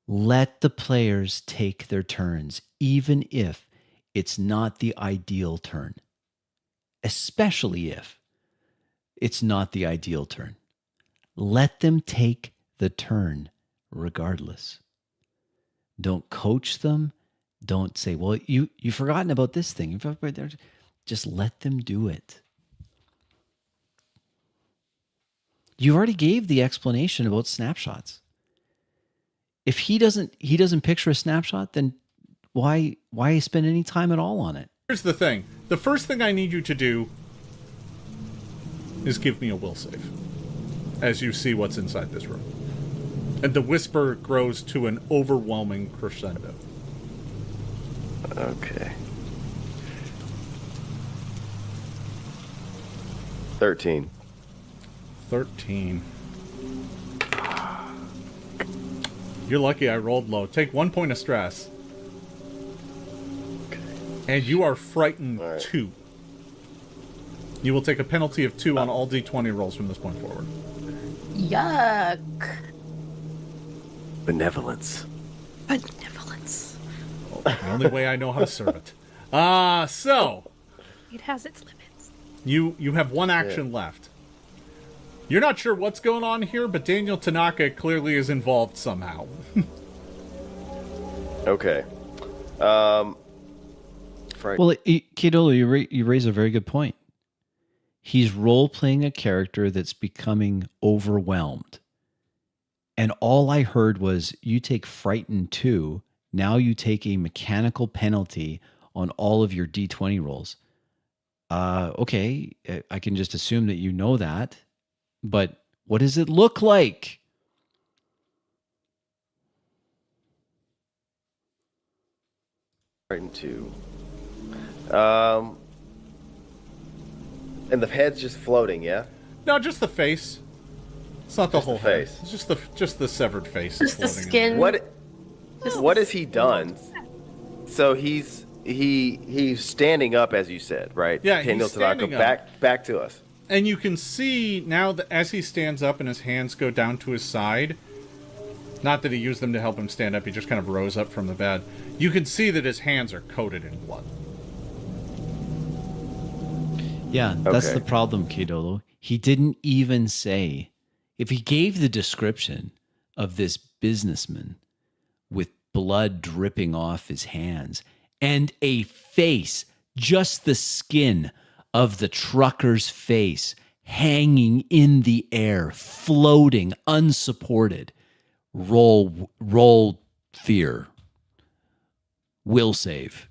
S1: let the players take their turns, even if it's not the ideal turn. Especially if it's not the ideal turn. Let them take the turn regardless. Don't coach them. Don't say, well, you've forgotten about this thing. Just let them do it. You already gave the explanation about snapshots. If he doesn't picture a snapshot, then why spend any time at all on it?
S2: Here's the thing. The first thing I need you to do is give me a will save as you see what's inside this room. And the whisper grows to an overwhelming crescendo.
S6: Okay. 13.
S2: 13. You're lucky I rolled low. Take 1 point of stress.
S6: Okay.
S2: And you are frightened 2. You will take a penalty of 2 on all d20 rolls from this point forward.
S5: Yuck.
S6: Benevolence.
S5: Benevolence.
S2: The only way I know how to serve it. So
S3: It has its limits.
S2: you have 1 action left. You're not sure what's going on here, but Daniel Tanaka clearly is involved somehow.
S6: Okay.
S1: Well, Kidolo, you raise a very good point. He's role-playing a character that's becoming overwhelmed. And all I heard was, you take Frightened 2, now you take a mechanical penalty on all of your D20 rolls. Okay, I can just assume that you know that. But what does it look like?
S6: Right in two. And the head's just floating, yeah?
S2: No, just the face. It's not the
S6: Just the
S2: whole head.
S6: face.
S2: It's just the severed face.
S5: Just the
S2: floating in
S5: skin.
S2: there.
S6: What has he done? So he's standing up, as you said, right?
S2: Yeah,
S6: Kendall
S2: he's
S6: Tanaka,
S2: standing up.
S6: back to us.
S2: And you can see now that as he stands up and his hands go down to his side, not that he used them to help him stand up, he just kind of rose up from the bed. You can see that his hands are coated in blood.
S1: Yeah, that's
S6: Okay.
S1: the problem, Kidolo. He didn't even say, if he gave the description of this businessman with blood dripping off his hands and a face, just the skin of the trucker's face hanging in the air, floating, unsupported, roll fear, will save.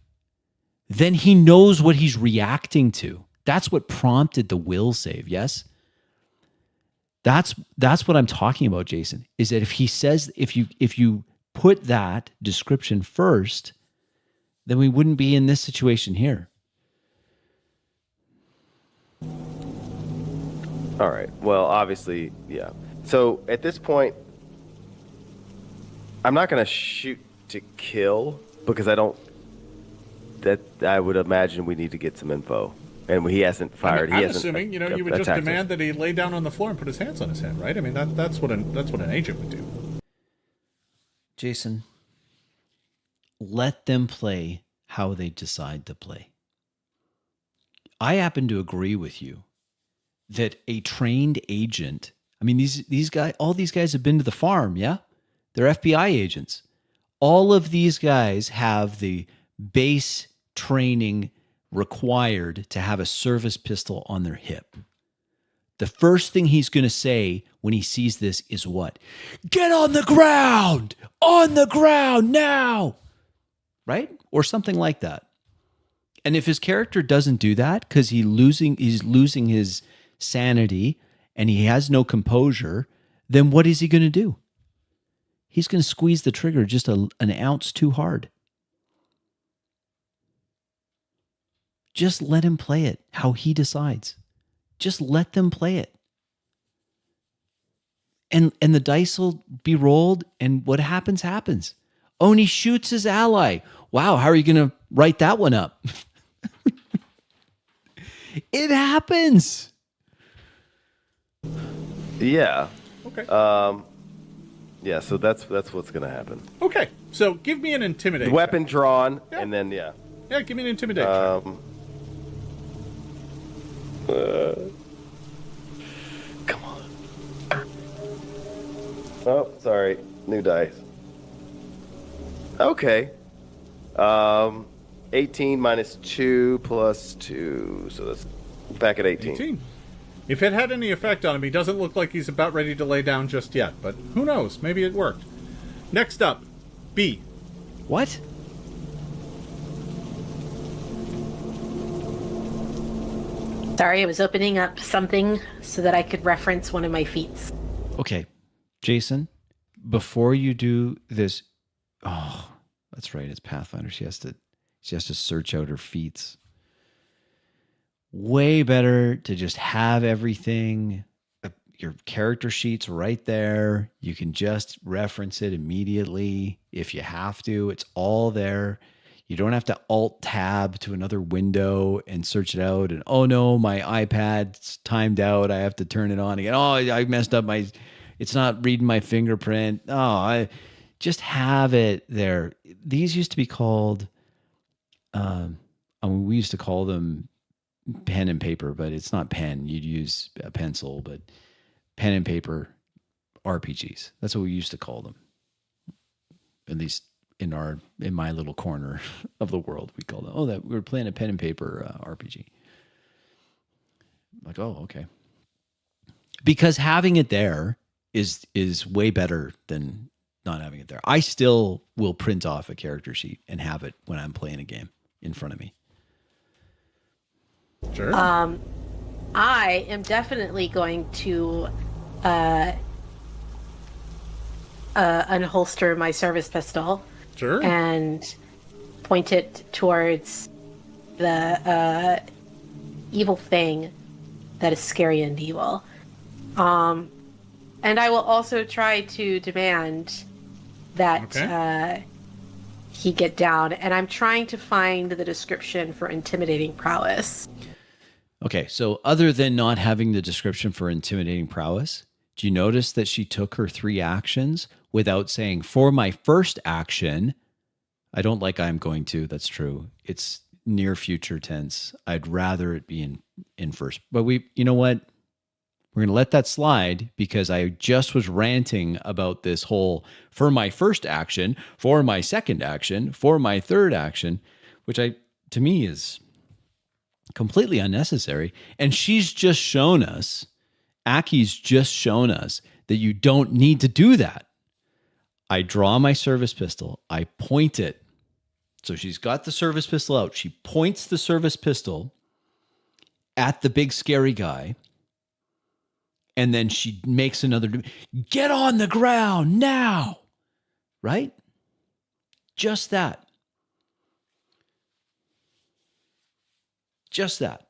S1: Then he knows what he's reacting to. That's what prompted the will save, yes? That's what I'm talking about, Jason, is that if he says, if you put that description first, then we wouldn't be in this situation here.
S6: All right. Well, obviously, yeah. So at this point, I'm not going to shoot to kill because I would imagine we need to get some info. And he hasn't fired.
S2: I'm
S6: he hasn't
S2: assuming, you would just
S6: attacked
S2: demand
S6: us.
S2: that he lay down on the floor and put his hands on his head, right? I mean, that's what an agent would do.
S1: Jason, let them play how they decide to play. I happen to agree with you that a trained agent, I mean, these guys, all these guys have been to the farm, yeah? They're FBI agents. All of these guys have the base training required to have a service pistol on their hip. The first thing he's going to say when he sees this is what? Get on the ground! On the ground now! Right? Or something like that. And if his character doesn't do that because he's losing his sanity and he has no composure, then what is he going to do? He's going to squeeze the trigger just an ounce too hard. Just let him play it how he decides. Just let them play it. And the dice will be rolled, and what happens, happens. Oh, and he shoots his ally. Wow, how are you going to write that one up? It happens.
S6: Yeah.
S2: Okay.
S6: Yeah, so that's what's going to happen.
S2: Okay, so give me an intimidate.
S6: The weapon
S2: check.
S6: drawn,
S2: Yeah.
S6: and then, yeah.
S2: Yeah, give me an intimidate. check.
S6: Come on. Oh, sorry. New dice. Okay. 18 minus 2 plus 2. So that's back at 18.
S2: 18. If it had any effect on him, he doesn't look like he's about ready to lay down just yet, but who knows? Maybe it worked. Next up, B.
S1: What?
S5: Sorry, I was opening up something so that I could reference one of my feats.
S1: Okay, Jason, before you do this, oh, that's right, it's Pathfinder. She has to search out her feats. Way better to just have everything, your character sheets right there. You can just reference it immediately if you have to. It's all there. You don't have to alt tab to another window and search it out. And oh no, my iPad's timed out. I have to turn it on again. Oh, I messed up it's not reading my fingerprint. Oh, I just have it there. These used to be called, we used to call them pen and paper, but it's not pen. You'd use a pencil, but pen and paper RPGs. That's what we used to call them. At least in my little corner of the world, we call them. Oh, that we were playing a pen and paper RPG. Like, oh, okay. Because having it there is way better than not having it there. I still will print off a character sheet and have it when I'm playing a game in front of me.
S2: Sure.
S5: I am definitely going to unholster my service pistol
S2: Sure.
S5: and point it towards the evil thing that is scary and evil. And I will also try to demand that he get down. And I'm trying to find the description for intimidating prowess.
S1: Okay, so other than not having the description for intimidating prowess, do you notice that she took her 3 actions without saying, for my first action, I don't like I'm going to, that's true. It's near future tense. I'd rather it be in first. But you know what? We're going to let that slide because I just was ranting about this whole for my first action, for my second action, for my third action, which to me is completely unnecessary. And she's just shown us, Aki's just shown us that you don't need to do that. I draw my service pistol. I point it. So she's got the service pistol out. She points the service pistol at the big scary guy. And then she makes another, get on the ground now, right? Just that. Just that.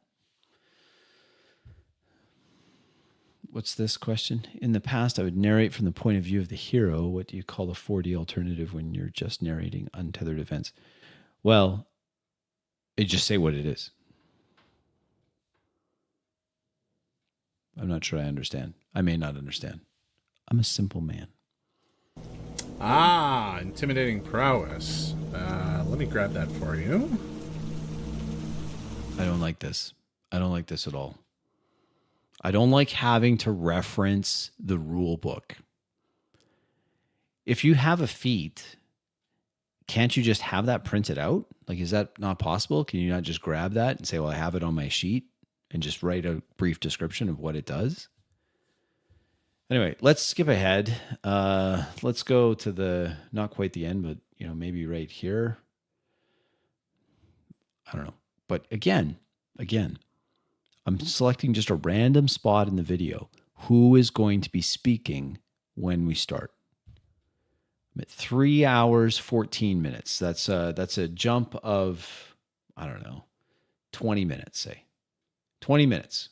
S1: What's this question? In the past, I would narrate from the point of view of the hero. What do you call a 4D alternative when you're just narrating untethered events? Well, you just say what it is. I'm not sure I understand. I may not understand. I'm a simple man.
S2: Intimidating prowess. Let me grab that for you.
S1: I don't like this. I don't like this at all. I don't like having to reference the rule book. If you have a feat, can't you just have that printed out? Like, is that not possible? Can you not just grab that and say, well, I have it on my sheet? And just write a brief description of what it does. Anyway, let's skip ahead. Let's go to not quite the end, but maybe right here. I don't know. But again, I'm selecting just a random spot in the video. Who is going to be speaking when we start? I'm at 3 hours, 14 minutes. That's a jump of, 20 minutes, say. 20 minutes.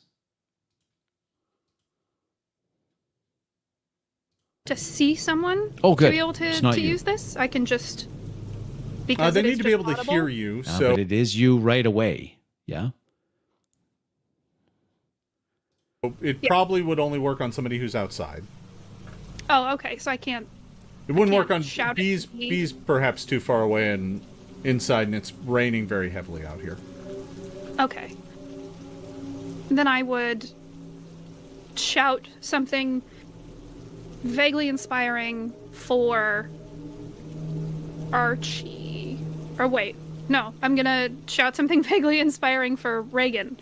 S3: To see someone
S1: good.
S3: to be able to use this? I can just... Because
S2: they need to be able to hear you. So
S1: but it is you right away. Yeah?
S2: it probably would only work on somebody who's outside.
S3: Oh, okay. So I can't...
S2: It wouldn't work on
S3: shout
S2: bees.
S3: at me.
S2: Bees perhaps too far away and inside, and it's raining very heavily out here.
S3: Okay. Then I would shout something vaguely inspiring for Archie. Or wait, no, I'm gonna shout something vaguely inspiring for Reagan.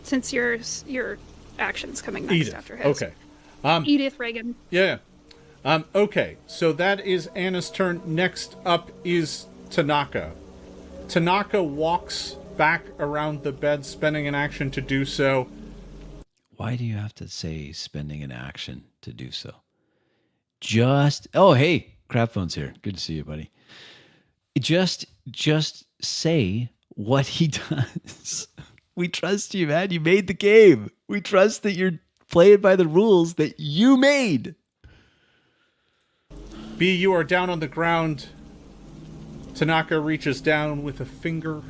S3: Since your action's coming next
S2: Edith.
S3: after his.
S2: Okay.
S3: Edith Reagan.
S2: Yeah. Okay, so that is Anna's turn. Next up is Tanaka. Tanaka walks back around the bed, spending an action to do so.
S1: Why do you have to say spending an action to do so? Hey, Craphone's here. Good to see you, buddy. Just say what he does. We trust you, man. You made the game. We trust that you're playing by the rules that you made.
S2: B, you are down on the ground. Tanaka reaches down with a finger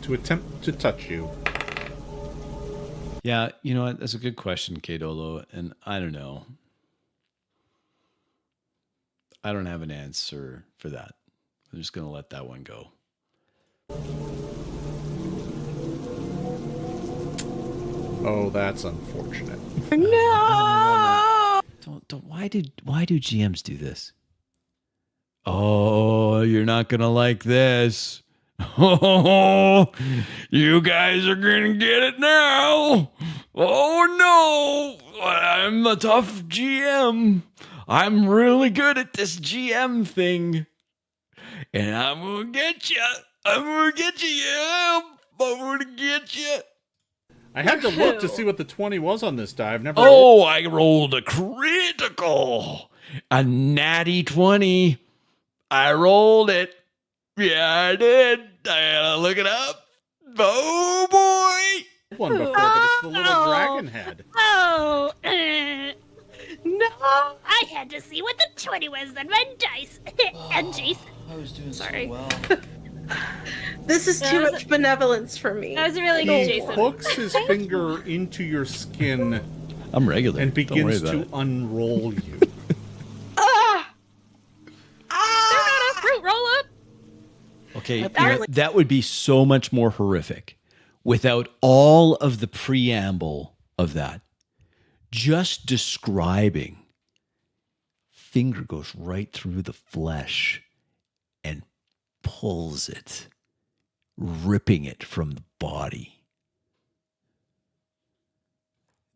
S2: to attempt to touch you.
S1: Yeah, you know what? That's a good question, K-Dolo, and I don't know. I don't have an answer for that. I'm just going to let that one go.
S2: Oh, that's unfortunate.
S5: No!
S1: Don't. Why do GMs do this? Oh, you're not going to like this. Oh, you guys are going to get it now. Oh, no. I'm a tough GM. I'm really good at this GM thing. And I'm going to get you. I'm going to get you. Yeah, I'm going to get you.
S2: I had to look to see what the 20 was on this die. I've never...
S1: Oh, I rolled a critical. A natty 20. I rolled it. Yeah, I did. I gotta look it up. Oh boy!
S2: One before, but it's the little dragon head.
S8: Oh,
S5: No.
S8: I had to see what the 20 was on my dice. And Jason.
S1: I was doing
S8: Sorry.
S1: so well.
S5: This is too much benevolence for me.
S8: That was a really good
S2: He
S8: Jason.
S2: hooks his finger into your skin
S1: I'm regular.
S2: and
S1: Don't worry
S2: begins
S1: about
S2: to
S1: it.
S2: unroll you.
S3: They're not a fruit roll up.
S1: Okay, you know,
S5: Apparently-
S1: that would be so much more horrific without all of the preamble of that. Just describing, finger goes right through the flesh and pulls it, ripping it from the body.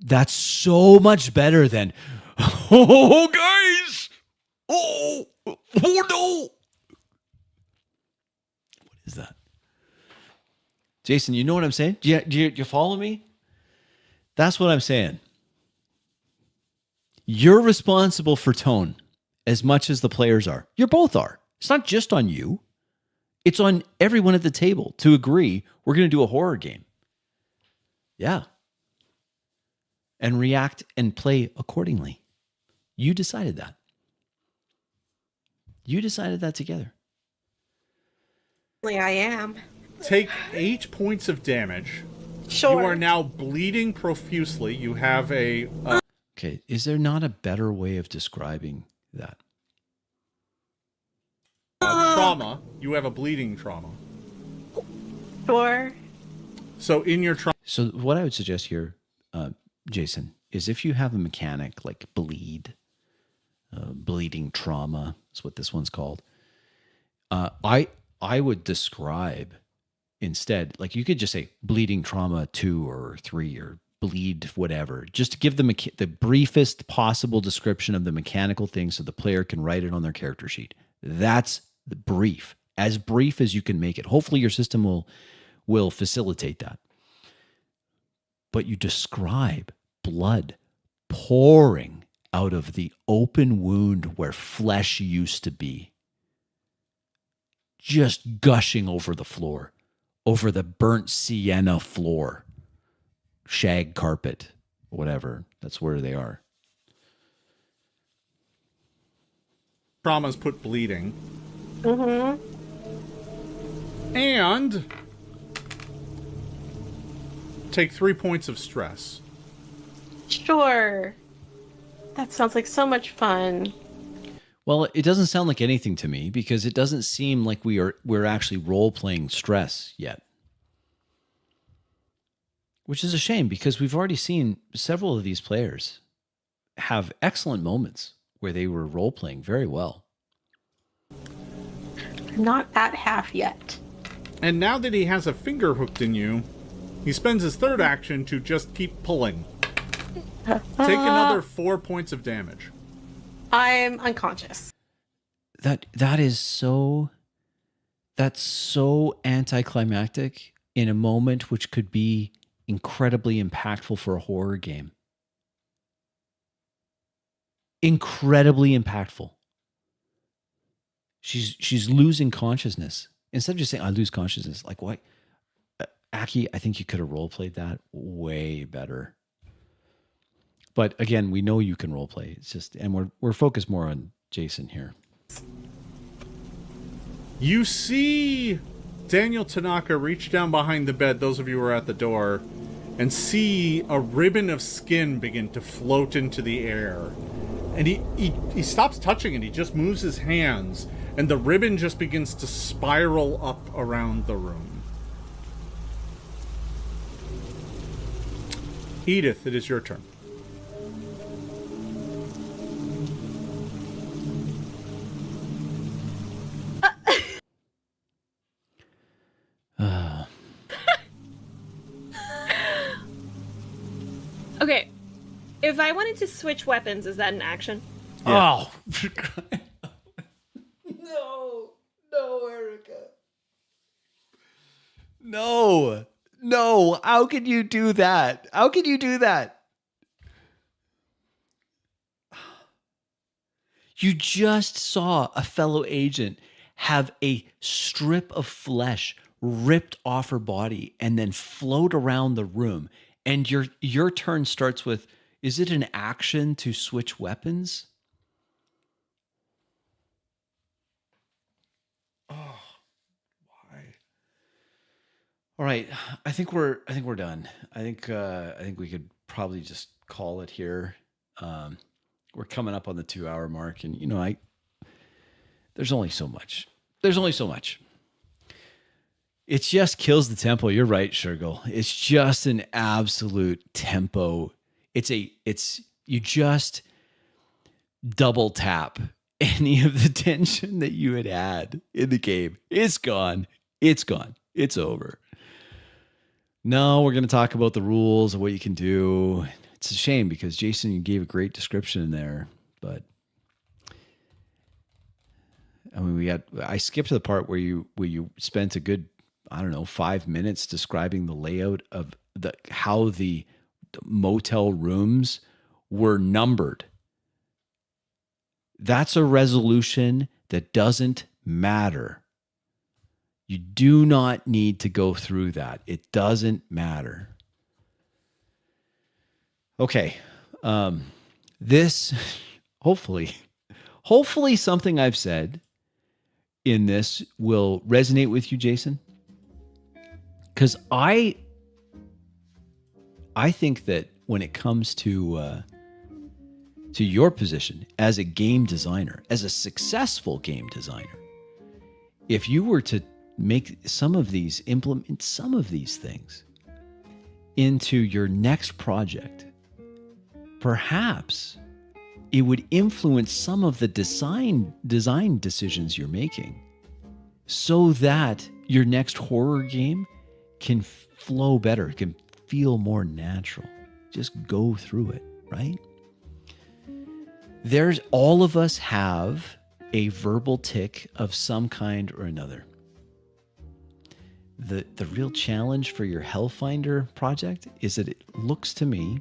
S1: That's so much better than, oh, guys! Oh no! What is that? Jason, you know what I'm saying? Do you follow me? That's what I'm saying. You're responsible for tone as much as the players are. You both are. It's not just on you. It's on everyone at the table to agree we're going to do a horror game. Yeah. And react and play accordingly. You decided that. You decided that together.
S5: I am.
S2: Take 8 points of damage.
S5: Sure.
S2: You are now bleeding profusely. You have a
S1: Okay, is there not a better way of describing that?
S2: trauma. You have a bleeding trauma.
S5: Sure.
S2: So in your trauma,
S1: So what I would suggest here, Jason, is if you have a mechanic like bleeding trauma is what this one's called. I would describe instead, like you could just say bleeding trauma 2 or 3 or bleed whatever, just to give them the briefest possible description of the mechanical thing so the player can write it on their character sheet. That's the brief, as brief as you can make it. Hopefully your system will facilitate that. But you describe blood pouring out of the open wound where flesh used to be, just gushing over the floor, over the burnt sienna floor, shag carpet, whatever. That's where they are.
S2: trauma's put bleeding.
S5: Mm-hmm.
S2: And take 3 points of stress.
S5: Sure. That sounds like so much fun.
S1: Well, it doesn't sound like anything to me because it doesn't seem like we're actually role-playing stress yet. Which is a shame because we've already seen several of these players have excellent moments where they were role-playing very well.
S5: I'm not at half yet.
S2: And now that he has a finger hooked in you, he spends his third action to just keep pulling. Take another 4 points of damage.
S5: I'm unconscious.
S1: That's so anticlimactic in a moment which could be incredibly impactful for a horror game. Incredibly impactful. She's losing consciousness. Instead of just saying, I lose consciousness, like, what? Aki, I think you could have role-played that way better. But again, we know you can roleplay. It's just, and we're focused more on Jason here.
S2: You see Daniel Tanaka reach down behind the bed, those of you who are at the door, and see a ribbon of skin begin to float into the air. And he stops touching it. He just moves his hands, and the ribbon just begins to spiral up around the room. Edith, it is your turn.
S4: Okay, if I wanted to switch weapons, is that an action?
S1: Yeah. Oh, no, Erica. No, how can you do that? How can you do that? You just saw a fellow agent have a strip of flesh ripped off her body and then float around the room. And your turn starts with, is it an action to switch weapons? Oh, why? All right, I think we're done. I think we could probably just call it here. We're coming up on the 2-hour mark, and there's only so much. It just kills the tempo. You're right, Shergul. It's just an absolute tempo. You just double tap any of the tension that you had in the game. It's gone. It's over. No, we're going to talk about the rules of what you can do. It's a shame because Jason, you gave a great description in there, but I mean, I skipped to the part where you spent a good, 5 minutes describing the layout of how the motel rooms were numbered. That's a resolution that doesn't matter. You do not need to go through that. It doesn't matter. Okay. This, hopefully something I've said in this will resonate with you, Jason. Because I think that when it comes to your position as a game designer, as a successful game designer, if you were to implement some of these things into your next project, perhaps it would influence some of the design decisions you're making so that your next horror game can flow better, can feel more natural. Just go through it, right? All of us have a verbal tic of some kind or another. The real challenge for your Hellfinder project is that it looks to me,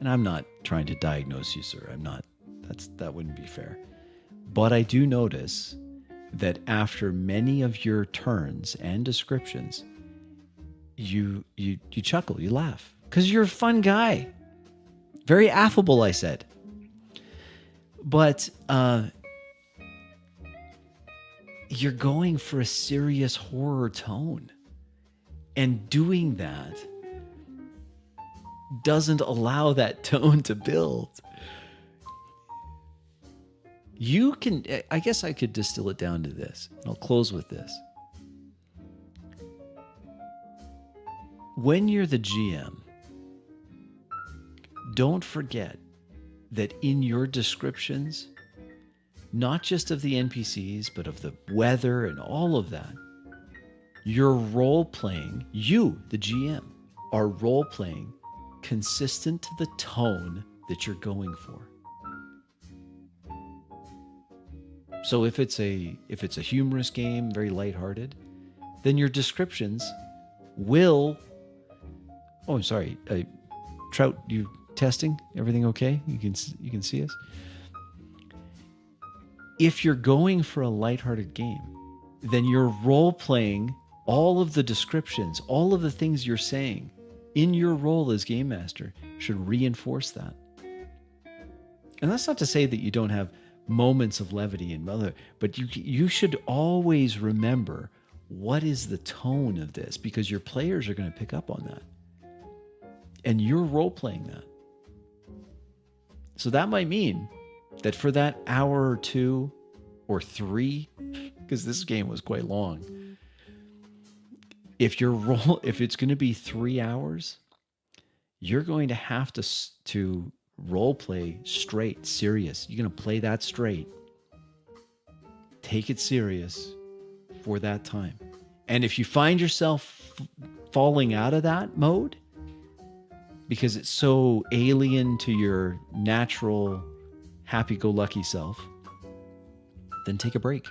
S1: and I'm not trying to diagnose you, sir. I'm not. That wouldn't be fair. But I do notice that after many of your turns and descriptions, you chuckle, you laugh, because you're a fun guy. Very affable, I said. But you're going for a serious horror tone. And doing that doesn't allow that tone to build. I guess I could distill it down to this. I'll close with this. When you're the GM, don't forget that in your descriptions, not just of the NPCs, but of the weather and all of that, you're role-playing, you, the GM, are role-playing consistent to the tone that you're going for. So if it's a humorous game, very lighthearted, then your descriptions will... Oh, I'm sorry. Trout, you testing? Everything okay? You can see us? If you're going for a lighthearted game, then you're role-playing all of the descriptions, all of the things you're saying in your role as game master should reinforce that. And that's not to say that you don't have moments of levity and other, but you should always remember what is the tone of this, because your players are going to pick up on that. And you're role-playing that. So that might mean that for that hour or 2 or 3, because this game was quite long, if it's going to be 3 hours, you're going to have to role play straight, serious. You're going to play that straight. Take it serious for that time. And if you find yourself falling out of that mode because it's so alien to your natural happy-go-lucky self, then take a break.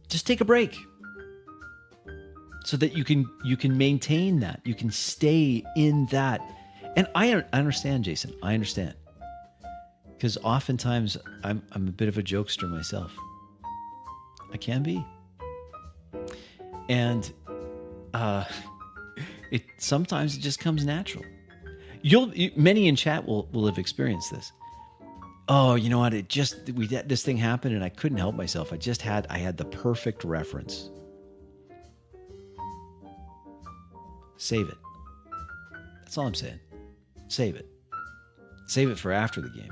S1: Just take a break. So that you can maintain that. You can stay in that. And I understand, Jason. I understand. Because oftentimes I'm a bit of a jokester myself. I can be. And sometimes it just comes natural. Many in chat will have experienced this. Oh, you know what? This thing happened and I couldn't help myself. I had the perfect reference. Save it. That's all I'm saying. Save it. Save it for after the game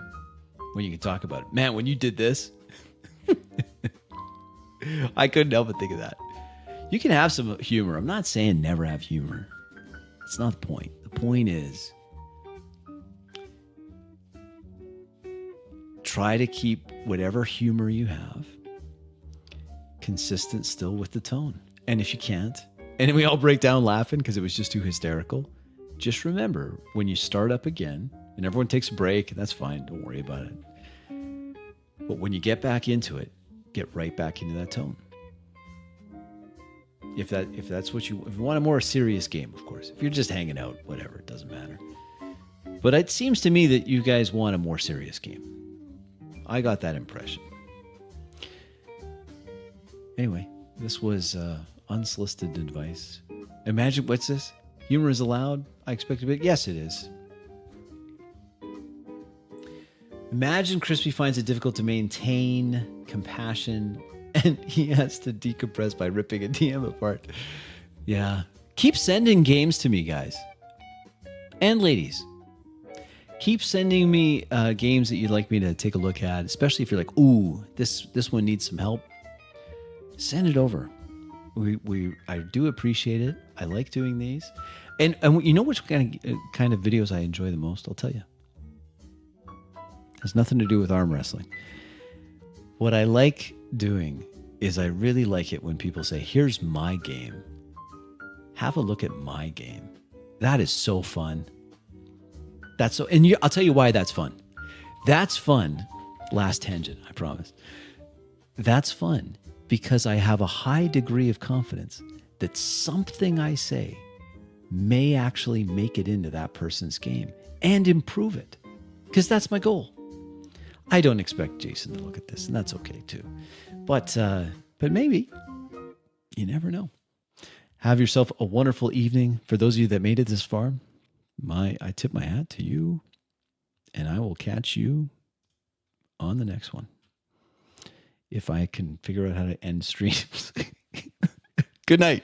S1: when you can talk about it. Man, when you did this, I couldn't help but think of that. You can have some humor. I'm not saying never have humor. That's not the point. The point is try to keep whatever humor you have consistent still with the tone. And if you can't, and then we all break down laughing because it was just too hysterical, just remember when you start up again, and everyone takes a break, and that's fine, don't worry about it. But when you get back into it, get right back into that tone. If that's what if you want a more serious game, of course. If you're just hanging out, whatever, it doesn't matter. But it seems to me that you guys want a more serious game. I got that impression. Anyway, this was unsolicited advice. Imagine, what's this? Humor is allowed? I expect a bit. Yes, it is. Imagine Crispy finds it difficult to maintain compassion and he has to decompress by ripping a DM apart. Yeah. Keep sending games to me, guys. And ladies. Keep sending me games that you'd like me to take a look at, especially if you're like, ooh, this one needs some help. Send it over. I do appreciate it. I like doing these. And you know which kind of videos I enjoy the most? I'll tell you. Has nothing to do with arm wrestling. What I like doing is I really like it when people say, here's my game. Have a look at my game. That is so fun. I'll tell you why that's fun. That's fun. Last tangent, I promise. That's fun because I have a high degree of confidence that something I say may actually make it into that person's game and improve it. Because that's my goal. I don't expect Jason to look at this, and that's okay too. But maybe. You never know. Have yourself a wonderful evening. For those of you that made it this far, I tip my hat to you, and I will catch you on the next one. If I can figure out how to end streams. Good night.